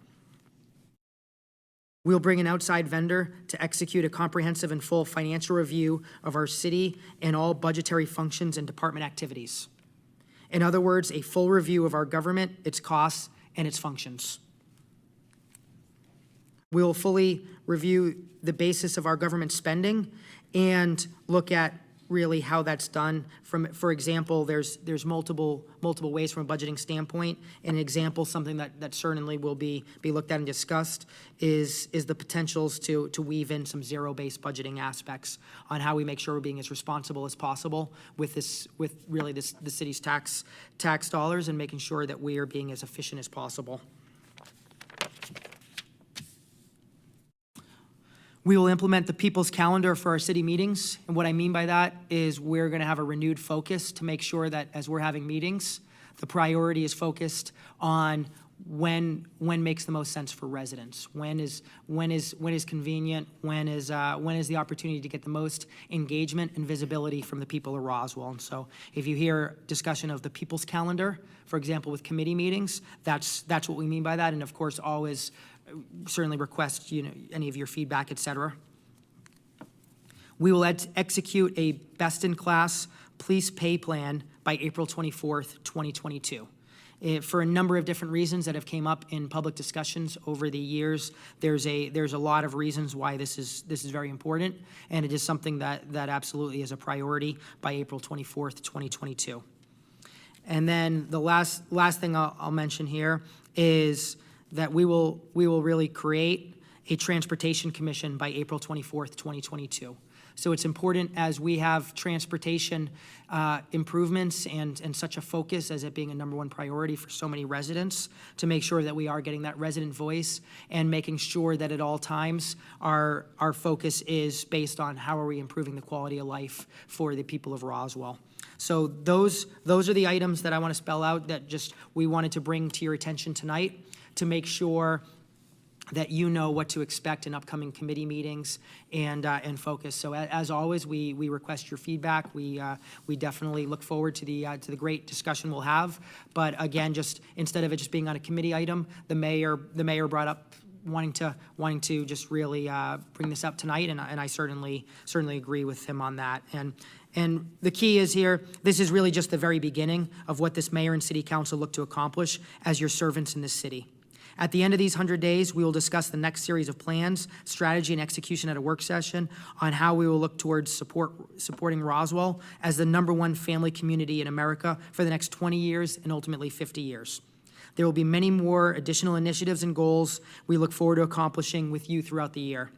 We'll bring an outside vendor to execute a comprehensive and full financial review of our city and all budgetary functions and department activities. In other words, a full review of our government, its costs, and its functions. We'll fully review the basis of our government spending and look at really how that's done. For example, there's multiple ways from a budgeting standpoint. An example, something that certainly will be looked at and discussed, is the potentials to weave in some zero-based budgeting aspects on how we make sure we're being as responsible as possible with the city's tax dollars, and making sure that we are being as efficient as possible. We will implement the people's calendar for our city meetings. And what I mean by that is we're going to have a renewed focus to make sure that as we're having meetings, the priority is focused on when makes the most sense for residents, when is convenient, when is the opportunity to get the most engagement and visibility from the people of Roswell. And so if you hear discussion of the people's calendar, for example, with committee meetings, that's what we mean by that. And of course, always certainly request any of your feedback, et cetera. We will execute a best-in-class police pay plan by April 24th, 2022. For a number of different reasons that have came up in public discussions over the years, there's a lot of reasons why this is very important, and it is something that absolutely is a priority by April 24th, 2022. And then the last thing I'll mention here is that we will really create a transportation commission by April 24th, 2022. So it's important, as we have transportation improvements and such a focus as it being a #1 priority for so many residents, to make sure that we are getting that resident voice and making sure that at all times our focus is based on how are we improving the quality of life for the people of Roswell. So those are the items that I want to spell out that just we wanted to bring to your attention tonight, to make sure that you know what to expect in upcoming committee meetings and focus. So as always, we request your feedback. We definitely look forward to the great discussion we'll have. But again, just instead of it just being on a committee item, the mayor brought up wanting to just really bring this up tonight, and I certainly agree with him on that. And the key is here, this is really just the very beginning of what this mayor and city council look to accomplish as your servants in this city. At the end of these 100 days, we will discuss the next series of plans, strategy, and execution at a work session on how we will look towards supporting Roswell as the #1 family community in America for the next 20 years and ultimately 50 years. There will be many more additional initiatives and goals we look forward to accomplishing with you throughout the year.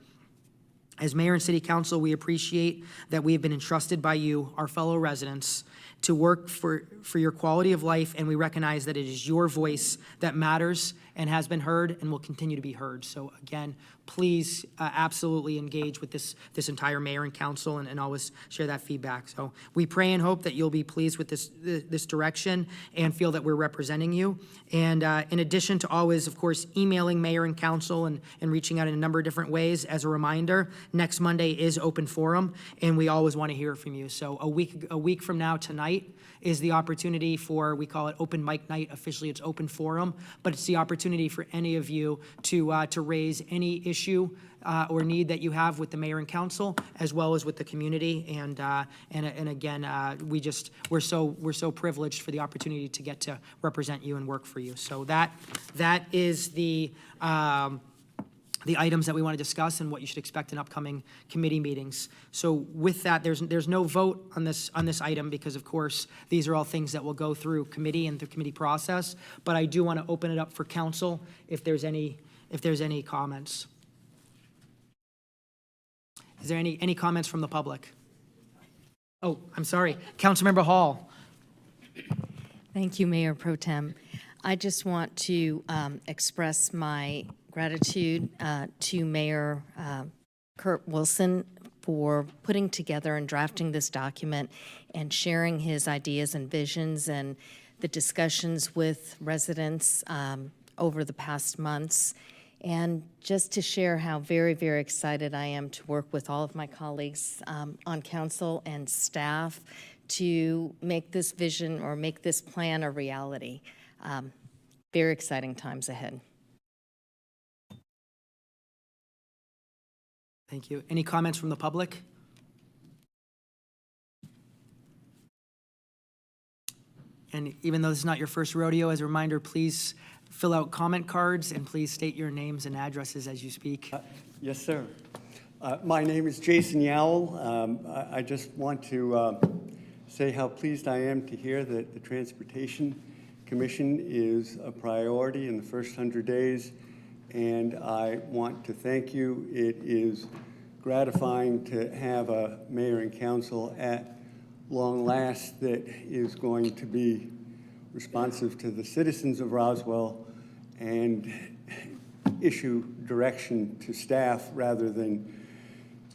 As mayor and city council, we appreciate that we have been entrusted by you, our fellow residents, to work for your quality of life, and we recognize that it is your voice that matters and has been heard and will continue to be heard. So again, please absolutely engage with this entire mayor and council and always share that feedback. So we pray and hope that you'll be pleased with this direction and feel that we're representing you. And in addition to always, of course, emailing mayor and council and reaching out in a number of different ways, as a reminder, next Monday is open forum, and we always want to hear from you. So a week from now tonight is the opportunity for, we call it open mic night. Officially, it's open forum, but it's the opportunity for any of you to raise any issue or need that you have with the mayor and council, as well as with the community. And again, we're so privileged for the opportunity to get to represent you and work for you. So that is the items that we want to discuss and what you should expect in upcoming committee meetings. So with that, there's no vote on this item because, of course, these are all things that will go through committee and the committee process. But I do want to open it up for council if there's any comments. Is there any comments from the public? Oh, I'm sorry, Councilmember Hall. Thank you, Mayor Pro Tem. I just want to express my gratitude to Mayor Kurt Wilson for putting together and drafting this document and sharing his ideas and visions and the discussions with residents over the past months. And just to share how very, very excited I am to work with all of my colleagues on council and staff to make this vision or make this plan a reality. Very exciting times ahead. Thank you. Any comments from the public? And even though this is not your first rodeo, as a reminder, please fill out comment cards and please state your names and addresses as you speak. Yes, sir. My name is Jason Yowell. I just want to say how pleased I am to hear that the Transportation Commission is a priority in the first 100 days, and I want to thank you. It is gratifying to have a mayor and council at long last that is going to be responsive to the citizens of Roswell and issue direction to staff rather than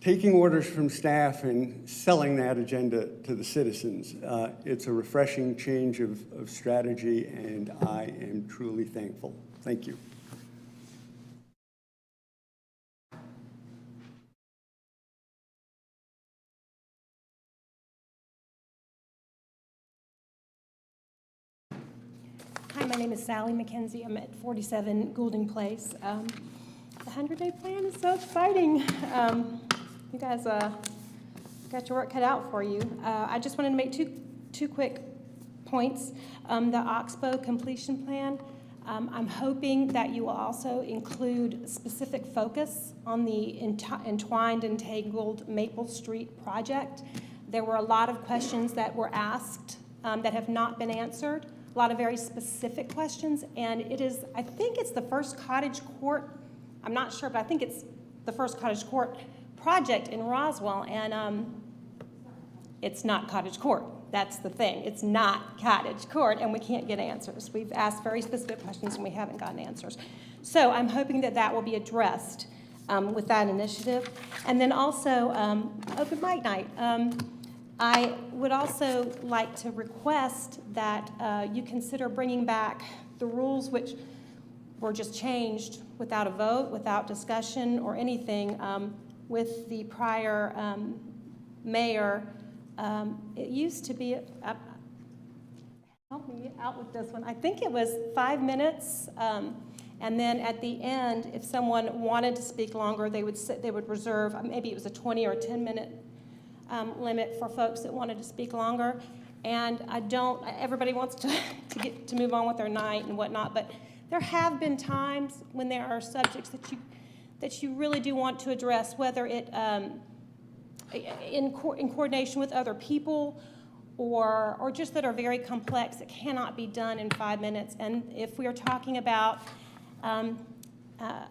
taking orders from staff and selling that agenda to the citizens. It's a refreshing change of strategy, and I am truly thankful. Thank you. Hi, my name is Sally McKenzie. I'm at 47 Goulding Place. The 100-day plan is so exciting. You guys got your work cut out for you. I just wanted to make two quick points. The Oxbow completion plan, I'm hoping that you will also include specific focus on the entwined and tangled Maple Street project. There were a lot of questions that were asked that have not been answered. A lot of very specific questions, and I think it's the first cottage court, I'm not sure, but I think it's the first cottage court project in Roswell, and it's not cottage court. That's the thing. It's not cottage court, and we can't get answers. We've asked very specific questions, and we haven't gotten answers. So I'm hoping that will be addressed with that initiative. And then also, open mic night. I would also like to request that you consider bringing back the rules which were just changed without a vote, without discussion or anything. With the prior mayor, it used to be, help me out with this one, I think it was 5 minutes, and then at the end, if someone wanted to speak longer, they would reserve, maybe it was a 20 or 10-minute limit for folks that wanted to speak longer. And everybody wants to move on with their night and whatnot, but there have been times when there are subjects that you really do want to address, whether it in coordination with other people or just that are very complex, that cannot be done in 5 minutes. And if we are talking about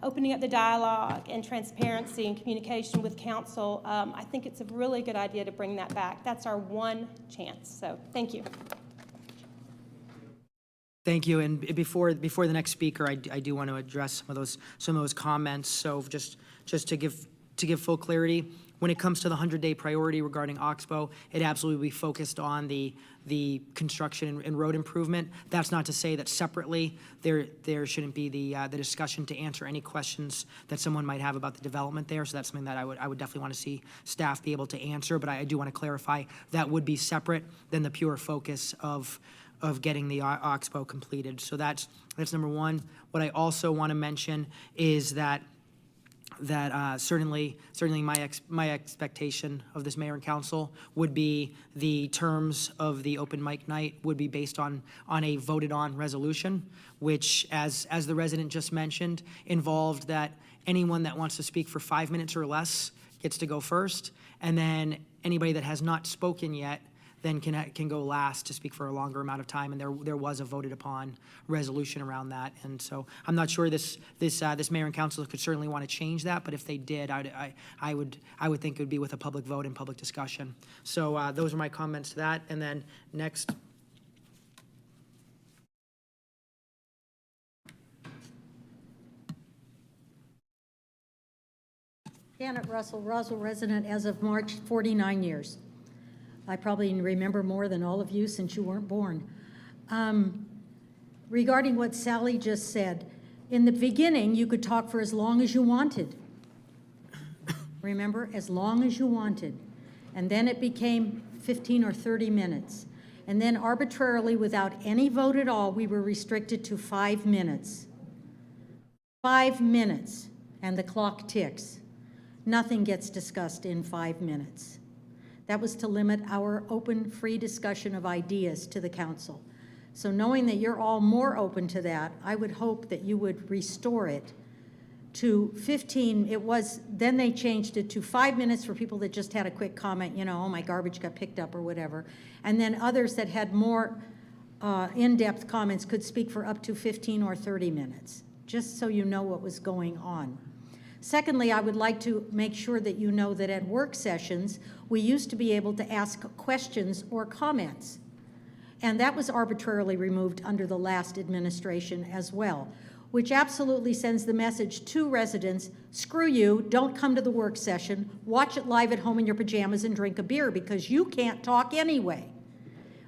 opening up the dialogue and transparency and communication with council, I think it's a really good idea to bring that back. That's our one chance. So thank you. Thank you. And before the next speaker, I do want to address some of those comments. So just to give full clarity, when it comes to the 100-day priority regarding Oxbow, it absolutely will be focused on the construction and road improvement. That's not to say that separately there shouldn't be the discussion to answer any questions that someone might have about the development there. So that's something that I would definitely want to see staff be able to answer. But I do want to clarify that would be separate than the pure focus of getting the Oxbow completed. So that's number one. What I also want to mention is that certainly my expectation of this mayor and council would be the terms of the open mic night would be based on a voted on resolution, which as the resident just mentioned, involved that anyone that wants to speak for 5 minutes or less gets to go first, and then anybody that has not spoken yet then can go last to speak for a longer amount of time, and there was a voted upon resolution around that. And so I'm not sure this mayor and council could certainly want to change that, but if they did, I would think it would be with a public vote and public discussion. So those are my comments to that. And then next. Janet Russell, Roswell resident as of March, 49 years. I probably remember more than all of you since you weren't born. Regarding what Sally just said, in the beginning, you could talk for as long as you wanted. Remember, as long as you wanted. And then it became 15 or 30 minutes. And then arbitrarily, without any vote at all, we were restricted to 5 minutes. 5 minutes, and the clock ticks. Nothing gets discussed in 5 minutes. That was to limit our open, free discussion of ideas to the council. So knowing that you're all more open to that, I would hope that you would restore it to 15. Then they changed it to 5 minutes for people that just had a quick comment, oh, my garbage got picked up or whatever. And then others that had more in-depth comments could speak for up to 15 or 30 minutes, just so you know what was going on. Secondly, I would like to make sure that you know that at work sessions, we used to be able to ask questions or comments. And that was arbitrarily removed under the last administration as well, which absolutely sends the message to residents, screw you, don't come to the work session, watch it live at home in your pajamas and drink a beer because you can't talk anyway.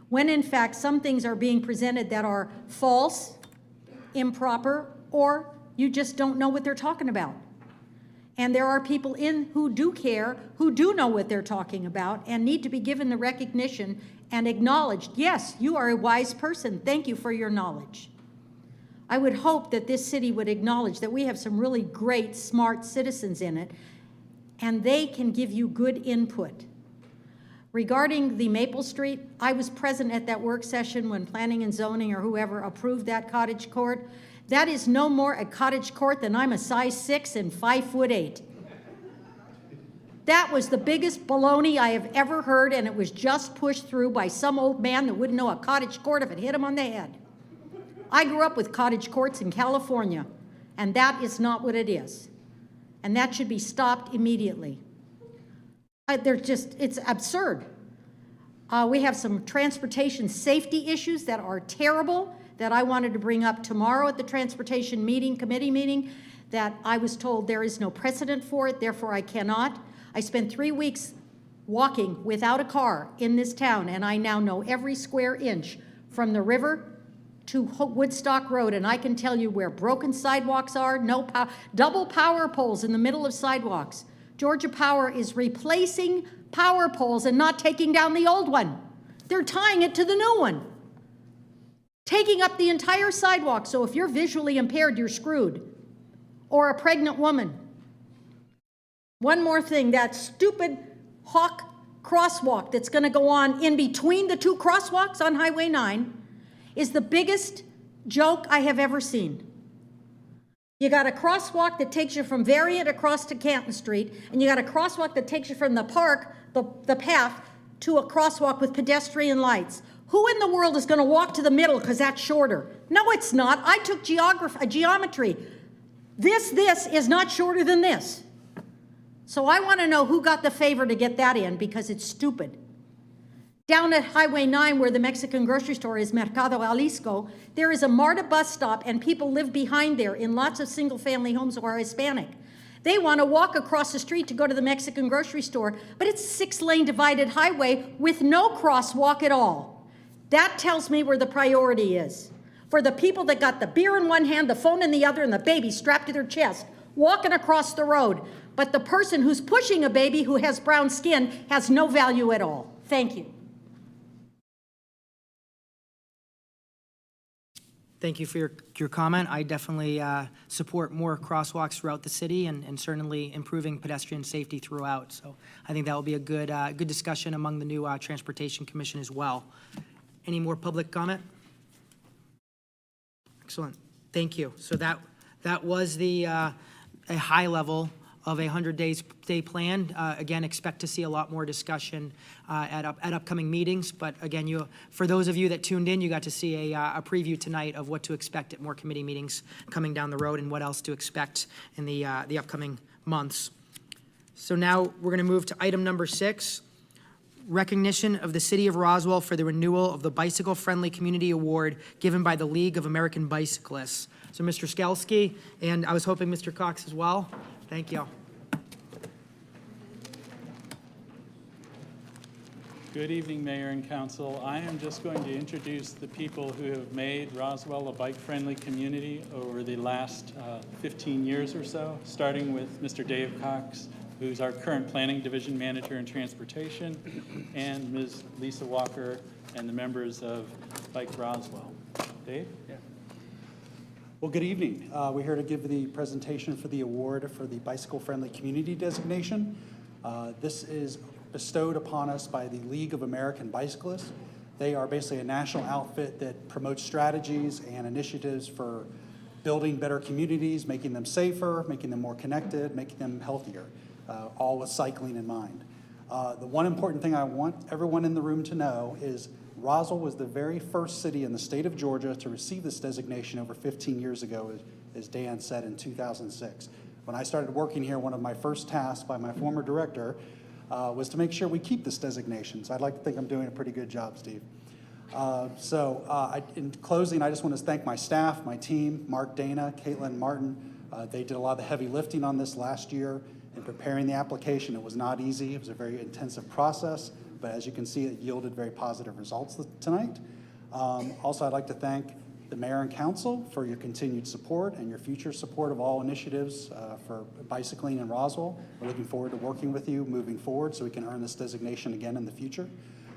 When in fact, some things are being presented that are false, improper, or you just don't know what they're talking about. And there are people who do care, who do know what they're talking about and need to be given the recognition and acknowledged. Yes, you are a wise person. Thank you for your knowledge. I would hope that this city would acknowledge that we have some really great, smart citizens in it, and they can give you good input. Regarding the Maple Street, I was present at that work session when Planning and Zoning or whoever approved that cottage court. That is no more a cottage court than I'm a size 6 and 5'8". That was the biggest baloney I have ever heard, and it was just pushed through by some old man that wouldn't know a cottage court if it hit him on the head. I grew up with cottage courts in California, and that is not what it is. And that should be stopped immediately. It's absurd. We have some transportation safety issues that are terrible that I wanted to bring up tomorrow at the Transportation Committee meeting, that I was told there is no precedent for it, therefore I cannot. I spent 3 weeks walking without a car in this town, and I now know every square inch from the river to Woodstock Road, and I can tell you where broken sidewalks are, double power poles in the middle of sidewalks. Georgia Power is replacing power poles and not taking down the old one. They're tying it to the new one, taking up the entire sidewalk. So if you're visually impaired, you're screwed, or a pregnant woman. One more thing, that stupid Hawk crosswalk that's going to go on in between the two crosswalks on Highway 9 is the biggest joke I have ever seen. You got a crosswalk that takes you from Variant across to Canton Street, and you got a crosswalk that takes you from the park, the path, to a crosswalk with pedestrian lights. Who in the world is going to walk to the middle because that's shorter? No, it's not. I took geometry. This is not shorter than this. So I want to know who got the favor to get that in, because it's stupid. Down at Highway 9, where the Mexican grocery store is, Mercado Jalisco, there is a MARTA bus stop, and people live behind there in lots of single-family homes who are Hispanic. They want to walk across the street to go to the Mexican grocery store, but it's a 6-lane divided highway with no crosswalk at all. That tells me where the priority is. For the people that got the beer in one hand, the phone in the other, and the baby strapped to their chest, walking across the road. But the person who's pushing a baby who has brown skin has no value at all. Thank you. Thank you for your comment. I definitely support more crosswalks throughout the city and certainly improving pedestrian safety throughout. So I think that will be a good discussion among the new Transportation Commission as well. Any more public comment? Excellent. Thank you. So that was a high level of a 100-day plan. Again, expect to see a lot more discussion at upcoming meetings. But again, for those of you that tuned in, you got to see a preview tonight of what to expect at more committee meetings coming down the road and what else to expect in the upcoming months. So now we're going to move to item number 6, recognition of the City of Roswell for the renewal of the Bicycle Friendly Community Award given by the League of American Bicyclists. So Mr. Skelski, and I was hoping Mr. Cox as well. Thank you. Good evening, Mayor and Council. I am just going to introduce the people who have made Roswell a bike-friendly community over the last 15 years or so, starting with Mr. Dave Cox, who's our current Planning Division Manager in Transportation, and Ms. Lisa Walker and the members of Bike Roswell. Dave? Yeah. Well, good evening. We're here to give the presentation for the award for the Bicycle Friendly Community Designation. This is bestowed upon us by the League of American Bicyclists. They are basically a national outfit that promotes strategies and initiatives for building better communities, making them safer, making them more connected, making them healthier, all with cycling in mind. The one important thing I want everyone in the room to know is Roswell was the very first city in the state of Georgia to receive this designation over 15 years ago, as Dan said, in 2006. When I started working here, one of my first tasks by my former director was to make sure we keep this designation. So I'd like to think I'm doing a pretty good job, Steve. In closing, I just want to thank my staff, my team, Mark, Dana, Caitlin, Martin. They did a lot of the heavy lifting on this last year in preparing the application. It was not easy. It was a very intensive process, but as you can see, it yielded very positive results tonight. Also, I'd like to thank the Mayor and Council for your continued support and your future support of all initiatives for bicycling in Roswell. We're looking forward to working with you moving forward so we can earn this designation again in the future.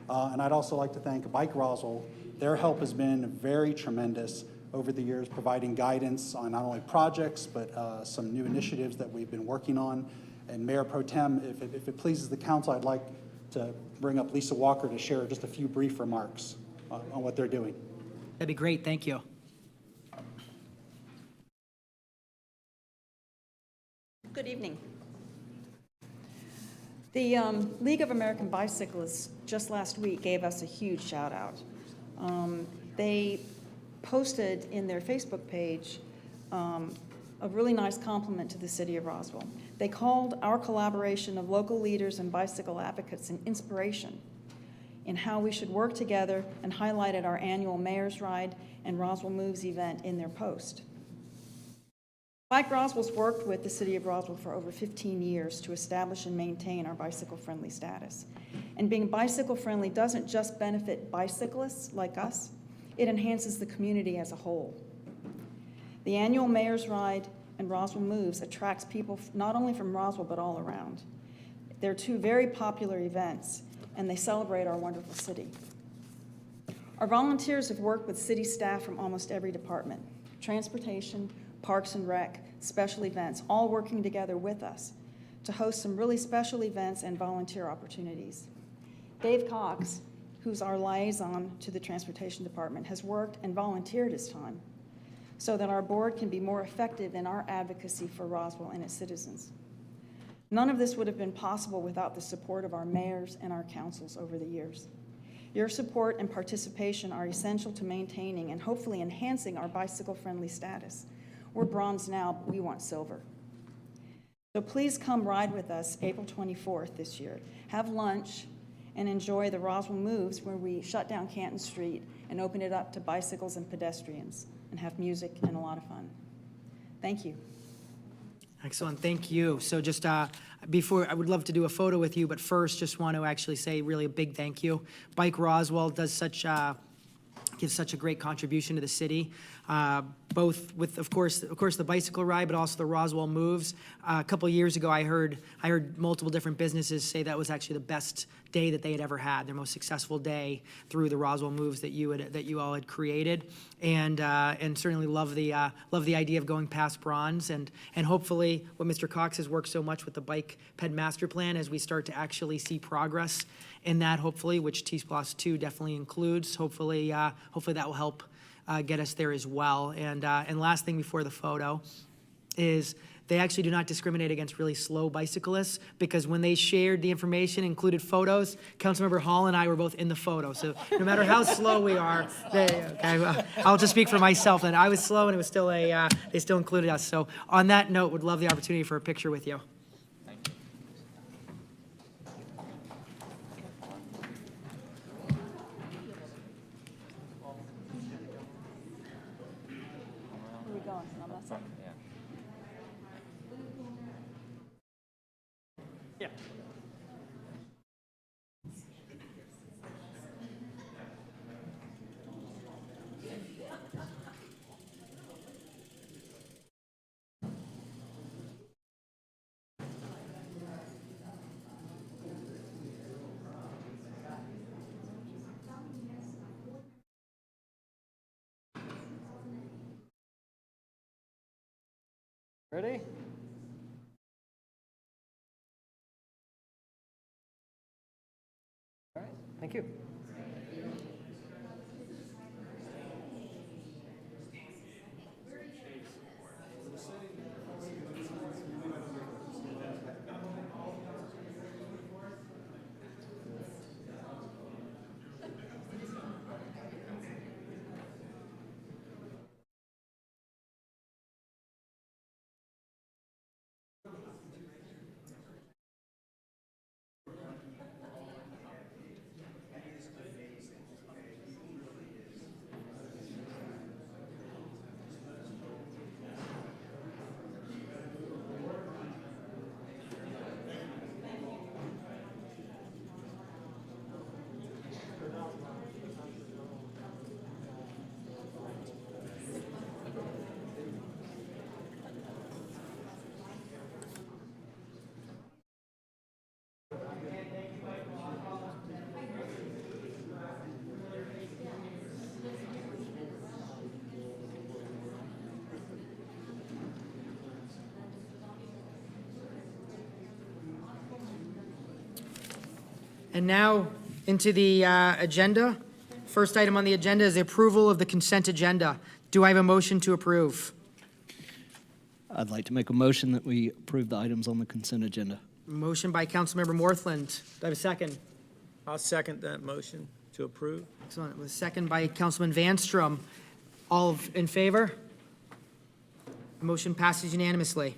And I'd also like to thank Bike Roswell. Their help has been very tremendous over the years, providing guidance on not only projects, but some new initiatives that we've been working on. And Mayor Pro Tem, if it pleases the council, I'd like to bring up Lisa Walker to share just a few brief remarks on what they're doing. That'd be great. Thank you. Good evening. The League of American Bicyclists just last week gave us a huge shout out. They posted in their Facebook page a really nice compliment to the city of Roswell. They called our collaboration of local leaders and bicycle advocates an inspiration in how we should work together, and highlighted our annual Mayor's Ride and Roswell Moves event in their post. Bike Roswell's worked with the city of Roswell for over 15 years to establish and maintain our bicycle-friendly status. And being bicycle-friendly doesn't just benefit bicyclists like us, It enhances the community as a whole. The annual Mayor's Ride and Roswell Moves attracts people not only from Roswell but all around. They're two very popular events, and they celebrate our wonderful city. Our volunteers have worked with city staff from almost every department: transportation, parks and rec, special events, all working together with us to host some really special events and volunteer opportunities. Dave Cox, who's our liaison to the transportation department, has worked and volunteered his time so that our board can be more effective in our advocacy for Roswell and its citizens. None of this would have been possible without the support of our mayors and our councils over the years. Your support and participation are essential to maintaining and hopefully enhancing our bicycle-friendly status. We're bronze now, but we want silver. So please come ride with us April 24th this year. Have lunch and enjoy the Roswell Moves, where we shut down Canton Street and open it up to bicycles and pedestrians and have music and a lot of fun. Thank you. Excellent, thank you. So just before, I would love to do a photo with you, but first just want to actually say really a big thank you. Bike Roswell does gives such a great contribution to the city, both with, of course, the bicycle ride, but also the Roswell Moves. A couple of years ago, I heard multiple different businesses say that was actually the best day that they had ever had, their most successful day through the Roswell Moves that you all had created, and certainly love the idea of going past bronze, and hopefully what Mr. Cox has worked so much with the bike ped master plan, as we start to actually see progress in that, hopefully, which T+2 definitely includes. Hopefully that will help get us there as well. And last thing before the photo is they actually do not discriminate against really slow bicyclists, because when they shared the information, included photos, Councilmember Hall and I were both in the photo. So no matter how slow we are, I'll just speak for myself. And I was slow, and it was still they still included us. So on that note, would love the opportunity for a picture with you. Yeah. Ready? All right, thank you. And now into the agenda. First item on the agenda is the approval of the consent agenda. Do I have a motion to approve? I'd like to make a motion that we approve the items on the consent agenda. Motion by Councilmember Morthland. Do I have a second? I'll second that motion to approve. Excellent. With a second by Councilman Vanstrom. All in favor? Motion passes unanimously.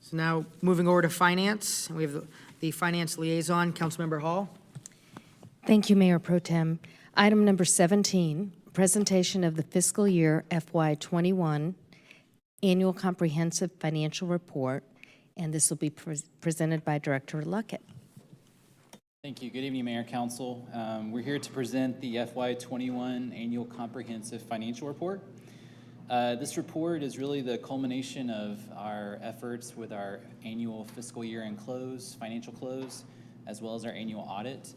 So now moving over to finance, we have the finance liaison, Councilmember Hall. Thank you, Mayor Pro Tem. Item number 17, presentation of the fiscal year FY21 Annual Comprehensive Financial Report and this will be presented by Director Luckett. Thank you. Good evening, Mayor and Council. We're here to present the FY21 Annual Comprehensive Financial Report. This report is really the culmination of our efforts with our annual fiscal year-end close, financial close, as well as our annual audit.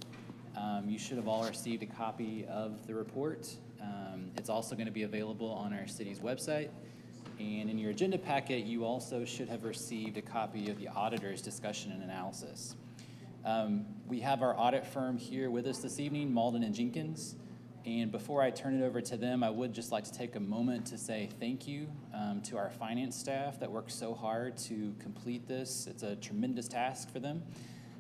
You should have all received a copy of the report. It's also going to be available on our city's website. And in your agenda packet, you also should have received a copy of the auditor's discussion and analysis. We have our audit firm here with us this evening, Malden & Jenkins. And before I turn it over to them, I would just like to take a moment to say thank you to our finance staff that worked so hard to complete this. It's a tremendous task for them.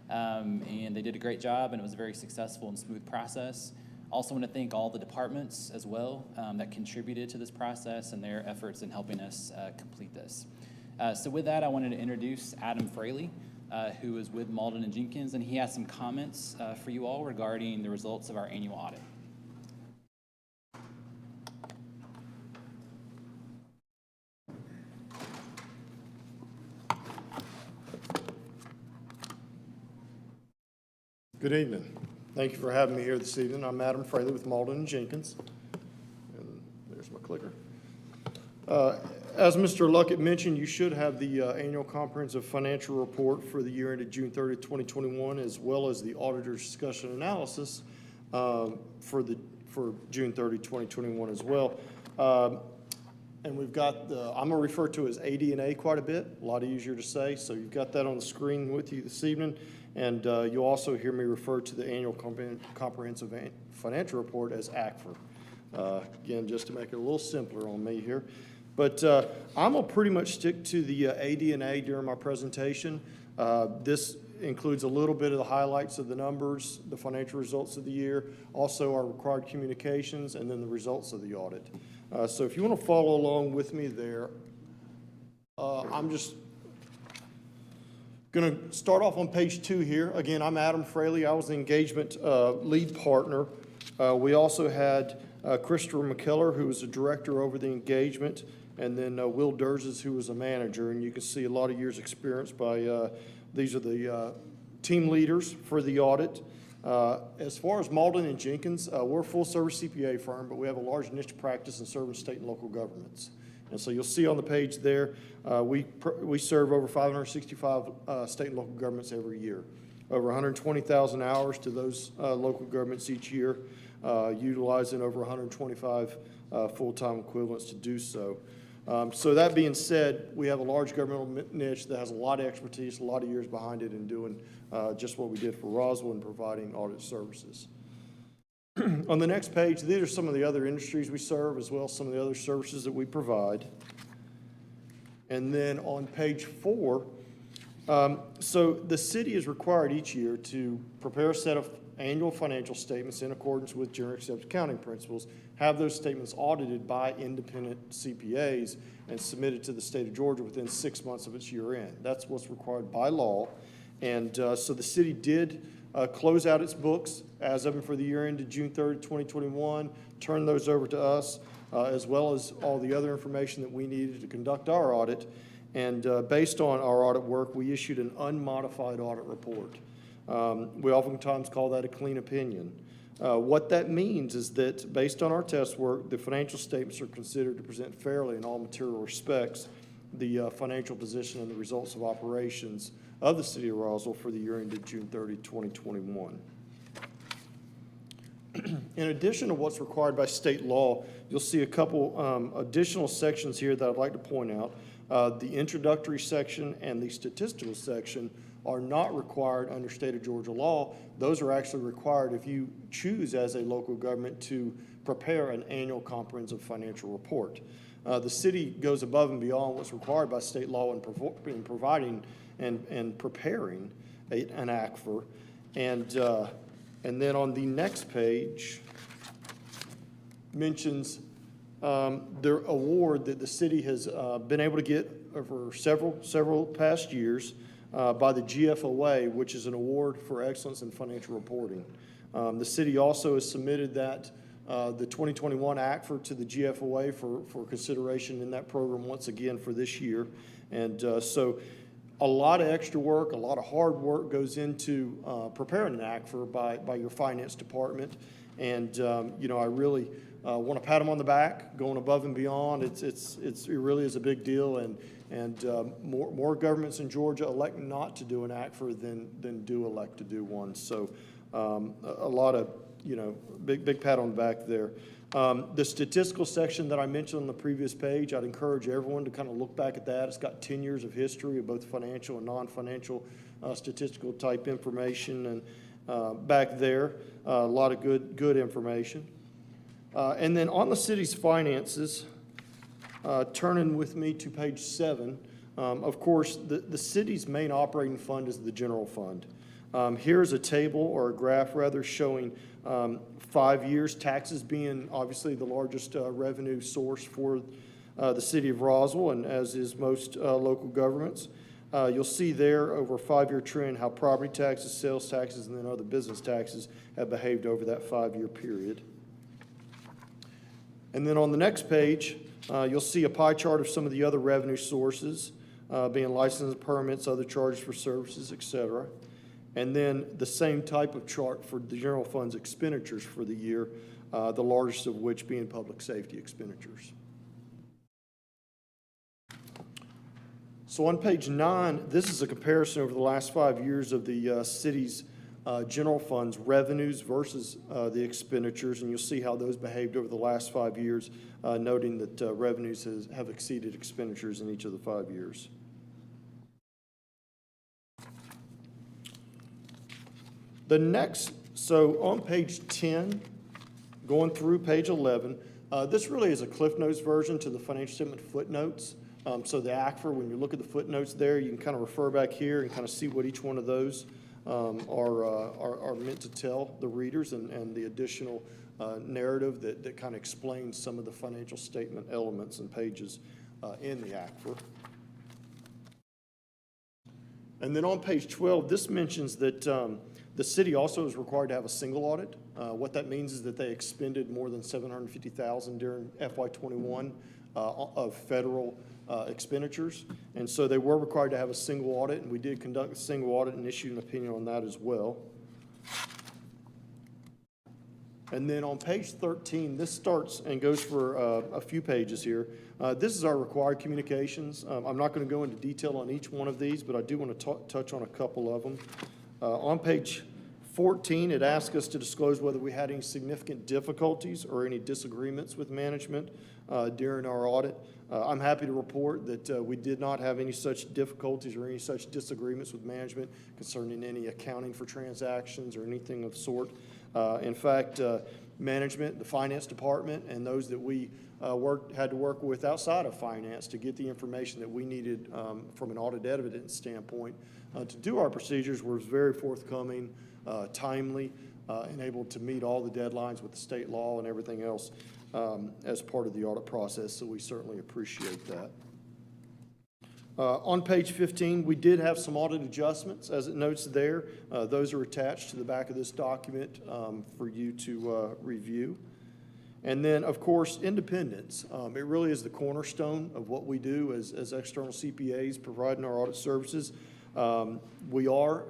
And they did a great job, and it was a very successful and smooth process. Also want to thank all the departments as well that contributed to this process and their efforts in helping us complete this. So with that, I wanted to introduce Adam Fraley, who is with Malden & Jenkins, and he has some comments for you all regarding the results of our annual audit. Good evening. Thank you for having me here this evening. I'm Adam Fraley with Malden & Jenkins. And there's my clicker. As Mr. Luckett mentioned, you should have the annual comprehensive financial report for the year ended June 30, 2021, as well as the auditor's discussion analysis for June 30, 2021 as well. And we've got I'm going to refer to as AD&A quite a bit, a lot easier to say. So you've got that on the screen with you this evening. And you'll also hear me refer to the annual comprehensive financial report as ACFR. Again, just to make it a little simpler on me here. But I'm going to pretty much stick to the AD&A during my presentation. This includes a little bit of the highlights of the numbers, the financial results of the year, also our required communications, and then the results of the audit. So if you want to follow along with me there, I'm just going to start off on page 2 here. Again, I'm Adam Fraley. I was the engagement lead partner. We also had Christopher McKellar, who was the director over the engagement, and then Will Durzes, who was a manager. And you can see a lot of years' experience by these are the team leaders for the audit. As far as Malden & Jenkins, we're a full-service CPA firm, but we have a large niche practice in serving state and local governments. And so you'll see on the page there, we serve over 565 state and local governments every year. Over 120,000 hours to those local governments each year, utilizing over 125 full-time equivalents to do so. So that being said, we have a large governmental niche that has a lot of expertise, a lot of years behind it in doing just what we did for Roswell and providing audit services. On the next page, these are some of the other industries we serve, as well as some of the other services that we provide. And then on page 4, so the city is required each year to prepare a set of annual financial statements in accordance with generally accepted accounting principles, have those statements audited by independent CPAs, and submitted to the state of Georgia within 6 months of its year end. That's what's required by law. And so the city did close out its books as of and for the year ended June 3rd, 2021, turn those over to us, as well as all the other information that we needed to conduct our audit. And based on our audit work, we issued an unmodified audit report. We oftentimes call that a clean opinion. What that means is that based on our test work, the financial statements are considered to present fairly in all material respects the financial position and the results of operations of the city of Roswell for the year ended June 30, 2021. In addition to what's required by state law, you'll see a couple additional sections here that I'd like to point out. The introductory section and the statistical section are not required under state of Georgia law. Those are actually required if you choose as a local government to prepare an annual comprehensive financial report. The city goes above and beyond what's required by state law in providing and preparing an ACFR. And then on the next page mentions the award that the city has been able to get over several past years by the GFOA, which is an award for excellence in financial reporting. The city also has submitted that the 2021 ACFR to the GFOA for consideration in that program once again for this year. And so A lot of extra work, a lot of hard work goes into preparing an ACFR by your finance department. And, you know, I really want to pat them on the back, going above and beyond. It really is a big deal. And more governments in Georgia elect not to do an ACFR than do elect to do one. So a lot of, you know, big pat on the back there. The statistical section that I mentioned on the previous page, I'd encourage everyone to kind of look back at that. It's got 10 years of history of both financial and non-financial statistical type information, and back there, a lot of good information. And then on the city's finances, turning with me to page 7, of course, the city's main operating fund is the general fund. Here's a table, or a graph rather, showing 5 years, taxes being obviously the largest revenue source for the city of Roswell, and as is most local governments. You'll see there over a 5-year trend how property taxes, sales taxes, and then other business taxes have behaved over that 5-year period. And then on the next page, you'll see a pie chart of some of the other revenue sources, being licenses, permits, other charges for services, etc. And then the same type of chart for the general fund's expenditures for the year, the largest of which being public safety expenditures. So on page 9, this is a comparison over the last 5 years of the city's general fund's revenues versus the expenditures, and you'll see how those behaved over the last 5 years, noting that revenues have exceeded expenditures in each of the 5 years. The next, so on page 10, going through page 11, this really is a Cliff Notes version to the financial statement footnotes. So the ACFR, when you look at the footnotes there, you can kind of refer back here and kind of see what each one of those are meant to tell the readers, and the additional narrative that kind of explains some of the financial statement elements and pages in the ACFR. And then on page 12, this mentions that the city also is required to have a single audit. What that means is that they expended more than $750,000 during FY21 of federal expenditures. And so they were required to have a single audit, and we did conduct a single audit and issue an opinion on that as well. And then on page 13, this starts and goes for a few pages here. This is our required communications. I'm not going to go into detail on each one of these, but I do want to touch on a couple of them. On page 14, it asks us to disclose whether we had any significant difficulties or any disagreements with management during our audit. I'm happy to report that we did not have any such difficulties or any such disagreements with management concerning any accounting for transactions or anything of sort. In fact, management, the finance department, and those that we had to work with outside of finance to get the information that we needed from an audit evidence standpoint to do our procedures was very forthcoming, timely, and able to meet all the deadlines with the state law and everything else as part of the audit process, so we certainly appreciate that. On page 15, we did have some audit adjustments, as it notes there. Those are attached to the back of this document for you to review. And then, of course, independence. It really is the cornerstone of what we do as external CPAs providing our audit services. We are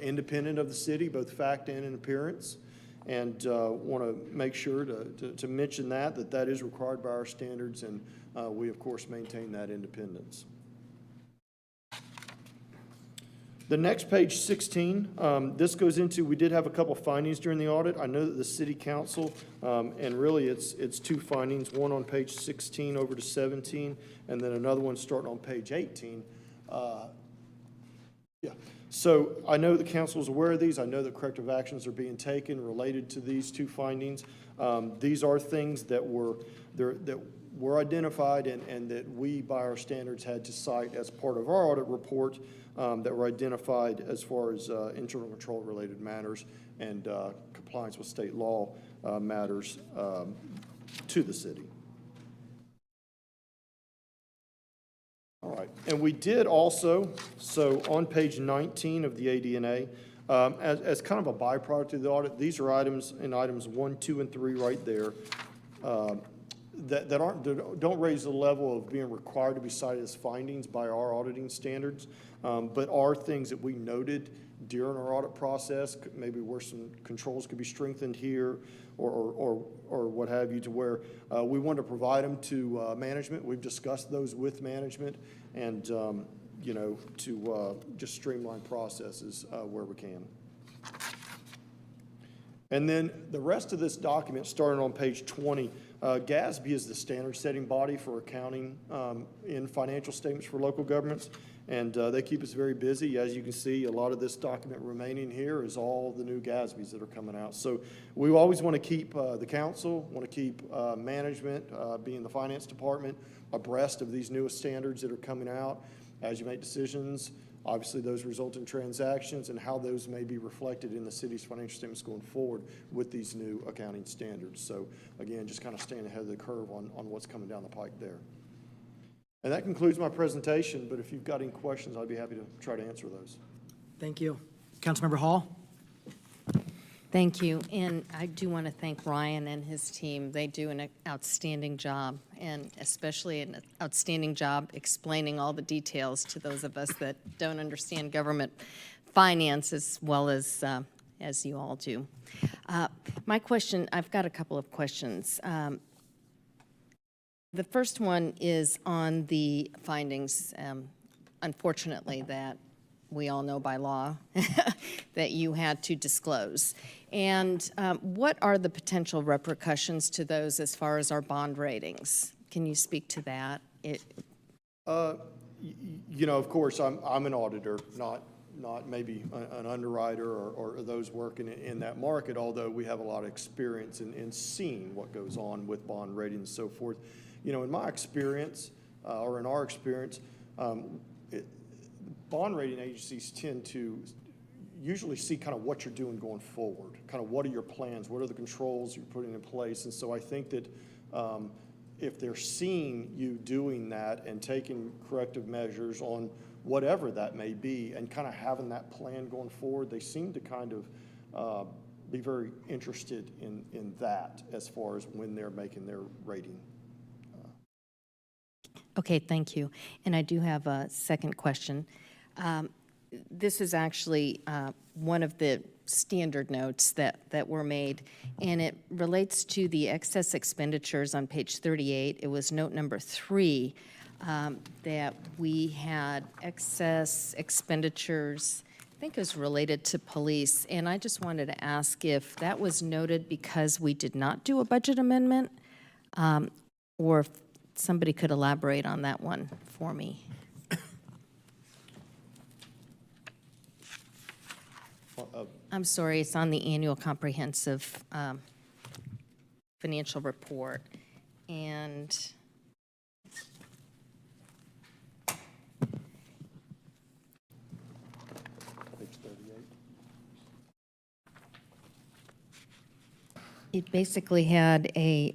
independent of the city, both fact and in appearance, and want to make sure to mention that is required by our standards, and we, of course, maintain that independence. The next, page 16, this goes into, we did have a couple findings during the audit. I know that the city council, and really it's two findings, one on page 16 over to 17, and then another one starting on page 18. So I know the council is aware of these. I know that corrective actions are being taken related to these two findings. These are things that were identified and that we, by our standards, had to cite as part of our audit report that were identified as far as internal control related matters and compliance with state law matters to the city. All right, and we did also, so on page 19 of the AD&A, as kind of a byproduct of the audit, these are items in items 1, 2, and 3 right there. that don't raise the level of being required to be cited as findings by our auditing standards, but are things that we noted during our audit process, maybe where some controls could be strengthened here or what have you, to where we want to provide them to management. We've discussed those with management and, you know, to just streamline processes where we can. And then the rest of this document, starting on page 20, GASB is the standard-setting body for accounting in financial statements for local governments, and they keep us very busy. As you can see, a lot of this document remaining here is all the new GASBs that are coming out. So we always want to keep the council, want to keep management, being the finance department, abreast of these newest standards that are coming out as you make decisions. Obviously, those result in transactions and how those may be reflected in the city's financial statements going forward with these new accounting standards. So again, just kind of staying ahead of the curve on what's coming down the pike there. And that concludes my presentation, but if you've got any questions, I'd be happy to try to answer those. Thank you. Councilmember Hall? Thank you, and I do want to thank Ryan and his team. They do an outstanding job, and especially an outstanding job explaining all the details to those of us that don't understand government finance as well as you all do. My question, I've got a couple of questions. The first one is on the findings, unfortunately, that we all know by law that you had to disclose. And what are the potential repercussions to those as far as our bond ratings? Can you speak to that? You know, of course, I'm an auditor, not maybe an underwriter or those working in that market, although we have a lot of experience in seeing what goes on with bond ratings and so forth. You know, in my experience, or in our experience, bond rating agencies tend to usually see kind of what you're doing going forward, kind of what are your plans, what are the controls you're putting in place. And so I think that if they're seeing you doing that and taking corrective measures on whatever that may be and kind of having that plan going forward, they seem to kind of be very interested in that as far as when they're making their rating. Okay, thank you. And I do have a second question. This is actually one of the standard notes that were made, and it relates to the excess expenditures on page 38. It was note number 3 that we had excess expenditures, I think it was related to police, and I just wanted to ask if that was noted because we did not do a budget amendment, or if somebody could elaborate on that one for me. I'm sorry, it's on the annual comprehensive financial report. And Page 38. it basically had a,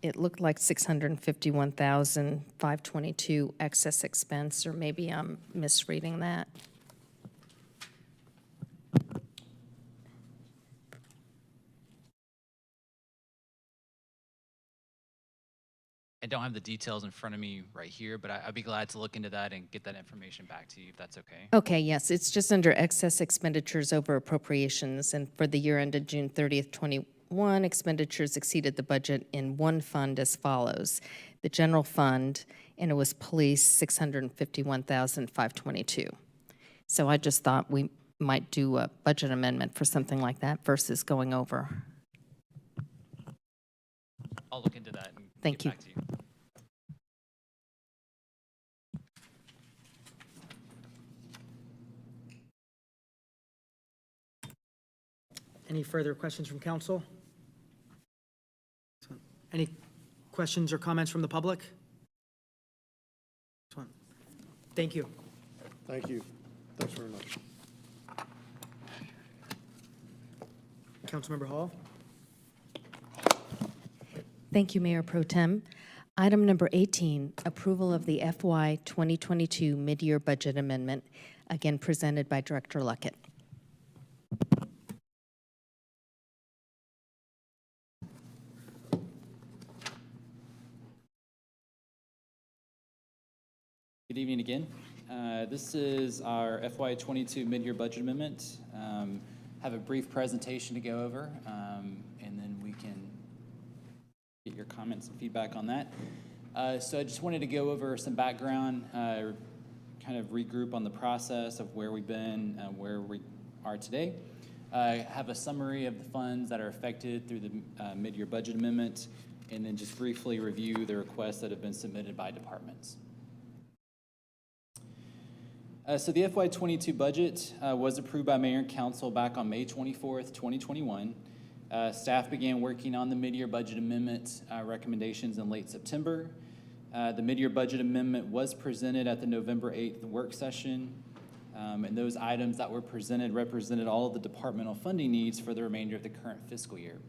it looked like $651,522 excess expense, or maybe I'm misreading that. I don't have the details in front of me right here, but I'd be glad to look into that and get that information back to you if that's okay. Okay, yes, it's just under excess expenditures over appropriations, and for the year ended June 30th, 21, expenditures exceeded the budget in one fund as follows. The general fund, and it was police, $651,522. So I just thought we might do a budget amendment for something like that versus going over. I'll look into that and Thank get you. back to you. Any further questions from council? Any questions or comments from the public? Thank you. Thank you. Thanks very much. Councilmember Hall? Thank you, Mayor Pro Tem. Item number 18, approval of the FY 2022 mid-year budget amendment, again presented by Director Luckett. Good evening again. This is our FY22 mid-year budget amendment. Have a brief presentation to go over, and then we can get your comments and feedback on that. So I just wanted to go over some background, kind of regroup on the process of where we've been, where we are today. Have a summary of the funds that are affected through the mid-year budget amendment, and then just briefly review the requests that have been submitted by departments. So the FY22 budget was approved by Mayor and Council back on May 24th, 2021. Staff began working on the mid-year budget amendment recommendations in late September. The mid-year budget amendment was presented at the November 8th work session, and those items that were presented represented all of the departmental funding needs for the remainder of the current fiscal year.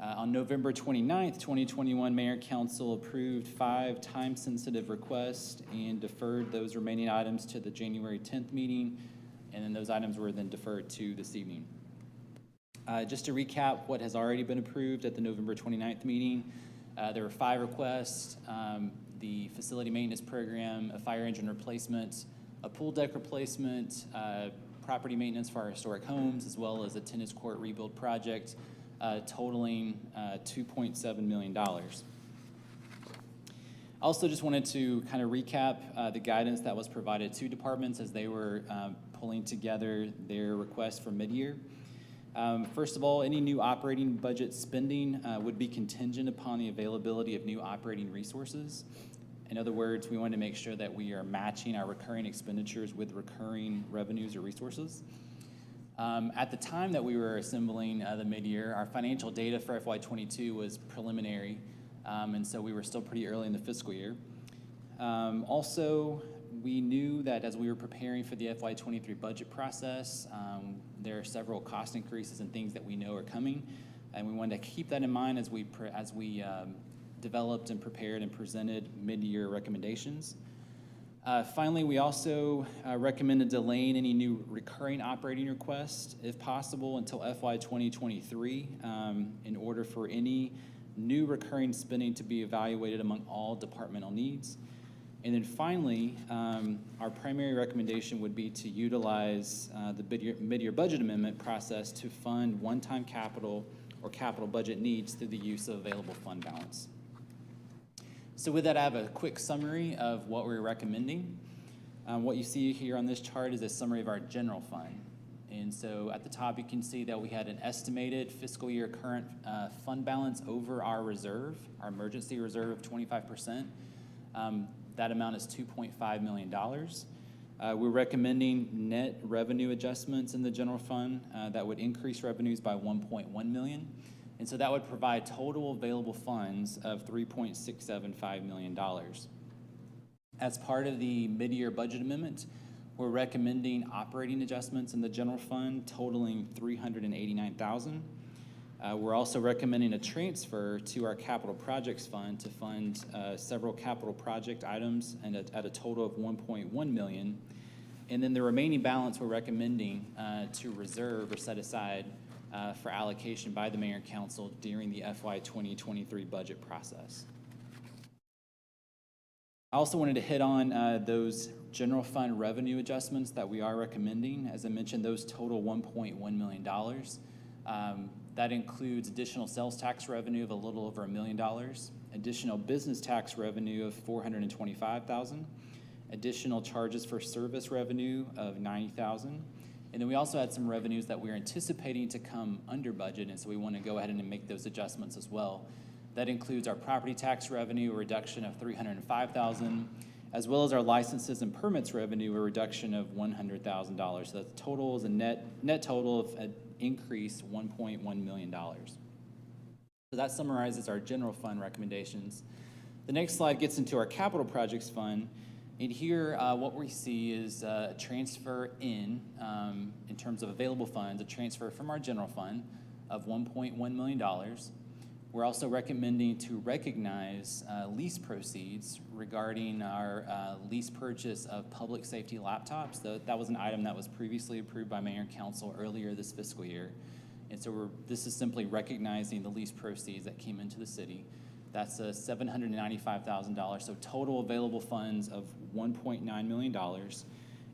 On November 29th, 2021, Mayor and Council approved 5 time-sensitive requests and deferred those remaining items to the January 10th meeting, and then those items were then deferred to this evening. Just to recap what has already been approved at the November 29th meeting, there were 5 requests: the facility maintenance program, a fire engine replacement, a pool deck replacement, property maintenance for our historic homes, as well as a tennis court rebuild project, totaling $2.7 million. Also just wanted to kind of recap the guidance that was provided to departments as they were pulling together their requests for mid-year. First of all, any new operating budget spending would be contingent upon the availability of new operating resources. In other words, we want to make sure that we are matching our recurring expenditures with recurring revenues or resources. At the time that we were assembling the mid-year, our financial data for FY22 was preliminary, and so we were still pretty early in the fiscal year. Also, we knew that as we were preparing for the FY23 budget process, there are several cost increases and things that we know are coming, and we wanted to keep that in mind as we developed and prepared and presented mid-year recommendations. Finally, we also recommended delaying any new recurring operating requests, if possible, until FY 2023 in order for any new recurring spending to be evaluated among all departmental needs. And then finally, our primary recommendation would be to utilize the mid-year budget amendment process to fund one-time capital or capital budget needs through the use of available fund balance. So with that, I have a quick summary of what we're recommending. What you see here on this chart is a summary of our general fund. And so at the top, you can see that we had an estimated fiscal year current fund balance over our reserve, our emergency reserve of 25%. That amount is $2.5 million. We're recommending net revenue adjustments in the general fund that would increase revenues by $1.1 million. And so that would provide total available funds of $3.675 million. As part of the mid-year budget amendment, we're recommending operating adjustments in the general fund totaling $389,000. We're also recommending a transfer to our capital projects fund to fund several capital project items and at a total of $1.1 million. And then the remaining balance we're recommending to reserve or set aside for allocation by the Mayor and Council during the FY 2023 budget process. I also wanted to hit on those general fund revenue adjustments that we are recommending. As I mentioned, those total $1.1 million. That includes additional sales tax revenue of a little over $1 million, additional business tax revenue of $425,000, additional charges for service revenue of $90,000. And then we also had some revenues that we're anticipating to come under budget, and so we want to go ahead and make those adjustments as well. That includes our property tax revenue, a reduction of $305,000, as well as our licenses and permits revenue, a reduction of $100,000. So the total is a net total of an increase $1.1 million. So that summarizes our general fund recommendations. The next slide gets into our capital projects fund. And here, what we see is a transfer in terms of available funds, a transfer from our general fund of $1.1 million. We're also recommending to recognize lease proceeds regarding our lease purchase of public safety laptops. That was an item that was previously approved by Mayor and Council earlier this fiscal year. And so this is simply recognizing the lease proceeds that came into the city. That's a $795,000, so total available funds of $1.9 million.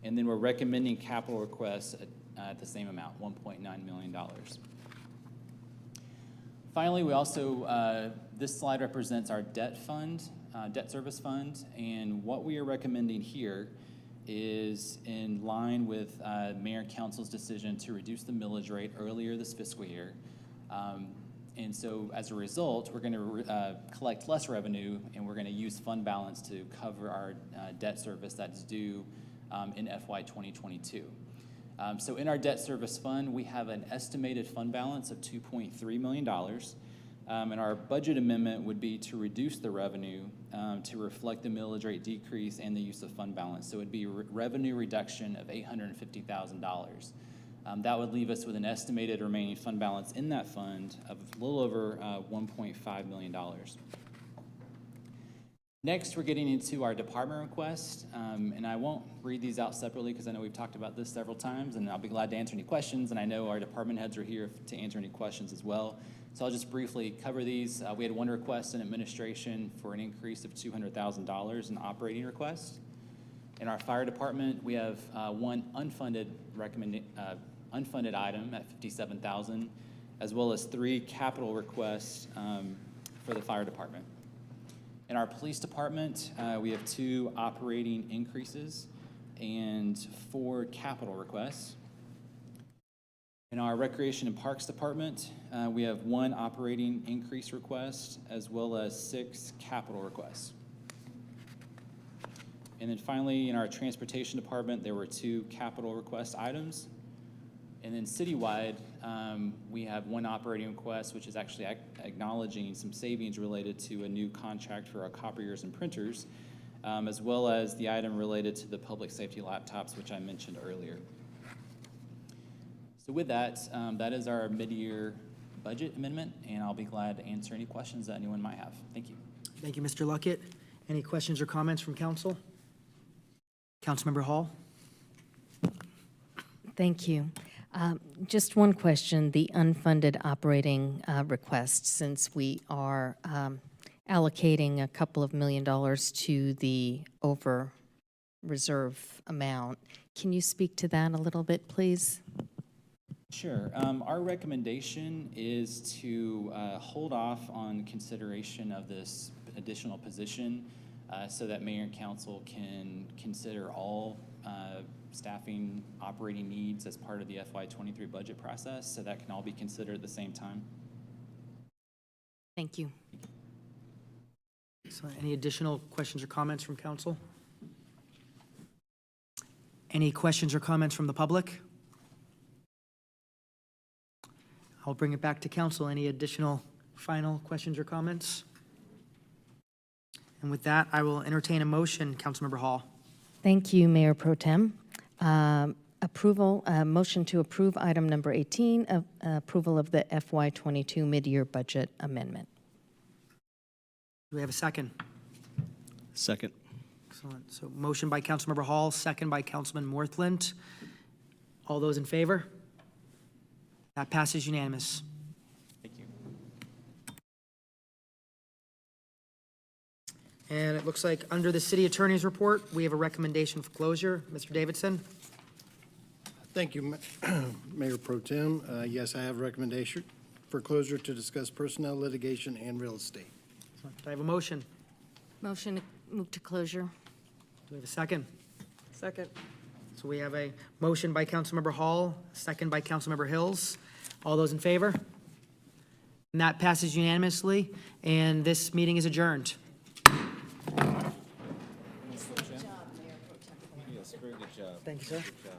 And then we're recommending capital requests at the same amount, $1.9 million. Finally, we also, this slide represents our debt fund, debt service fund, and what we are recommending here is in line with Mayor and Council's decision to reduce the millage rate earlier this fiscal year. And so as a result, we're going to collect less revenue, and we're going to use fund balance to cover our debt service that's due in FY 2022. So in our debt service fund, we have an estimated fund balance of $2.3 million. And our budget amendment would be to reduce the revenue to reflect the millage rate decrease and the use of fund balance. So it'd be revenue reduction of $850,000. That would leave us with an estimated remaining fund balance in that fund of a little over $1.5 million. Next, we're getting into our department requests, and I won't read these out separately because I know we've talked about this several times, and I'll be glad to answer any questions, and I know our department heads are here to answer any questions as well. So I'll just briefly cover these. We had one request in administration for an increase of $200,000 in operating requests. In our fire department, we have one unfunded unfunded item at $57,000, as well as 3 capital requests for the fire department. In our police department, we have 2 operating increases and 4 capital requests. In our recreation and parks department, we have 1 operating increase request, as well as 6 capital requests. And then finally, in our transportation department, there were 2 capital request items. And then citywide, we have 1 operating request, which is actually acknowledging some savings related to a new contract for our copiers and printers, as well as the item related to the public safety laptops, which I mentioned earlier. So with that, that is our mid-year budget amendment, and I'll be glad to answer any questions that anyone might have. Thank you. Thank you, Mr. Luckett. Any questions or comments from council? Councilmember Hall? Thank you. Just one question, the unfunded operating request, since we are allocating a couple of $1 million to the over reserve amount. Can you speak to that a little bit, please? Sure. Our recommendation is to hold off on consideration of this additional position so that Mayor and Council can consider all staffing operating needs as part of the FY23 budget process, so that can all be considered at the same time. Thank you. So any additional questions or comments from council? Any questions or comments from the public? I'll bring it back to council. Any additional final questions or comments? And with that, I will entertain a motion, Councilmember Hall. Thank you, Mayor Pro Tem. Motion to approve item number 18, approval of the FY22 mid-year budget amendment. Do we have a second? Second. Excellent. So motion by Councilmember Hall, second by Councilman Morthland. All those in favor? That passes unanimous. Thank you. And it looks like under the city attorney's report, we have a recommendation for closure. Mr. Davidson? Thank you, Mayor Pro Tem. Yes, I have a recommendation for closure to discuss personnel, litigation, and real estate. Do I have a motion? Motion to move to closure. Do we have a second? Second. So we have a motion by Councilmember Hall, second by Councilmember Hills. All those in favor? And that passes unanimously, and this meeting is adjourned. Yes, very good job. Thank you, sir. Good job.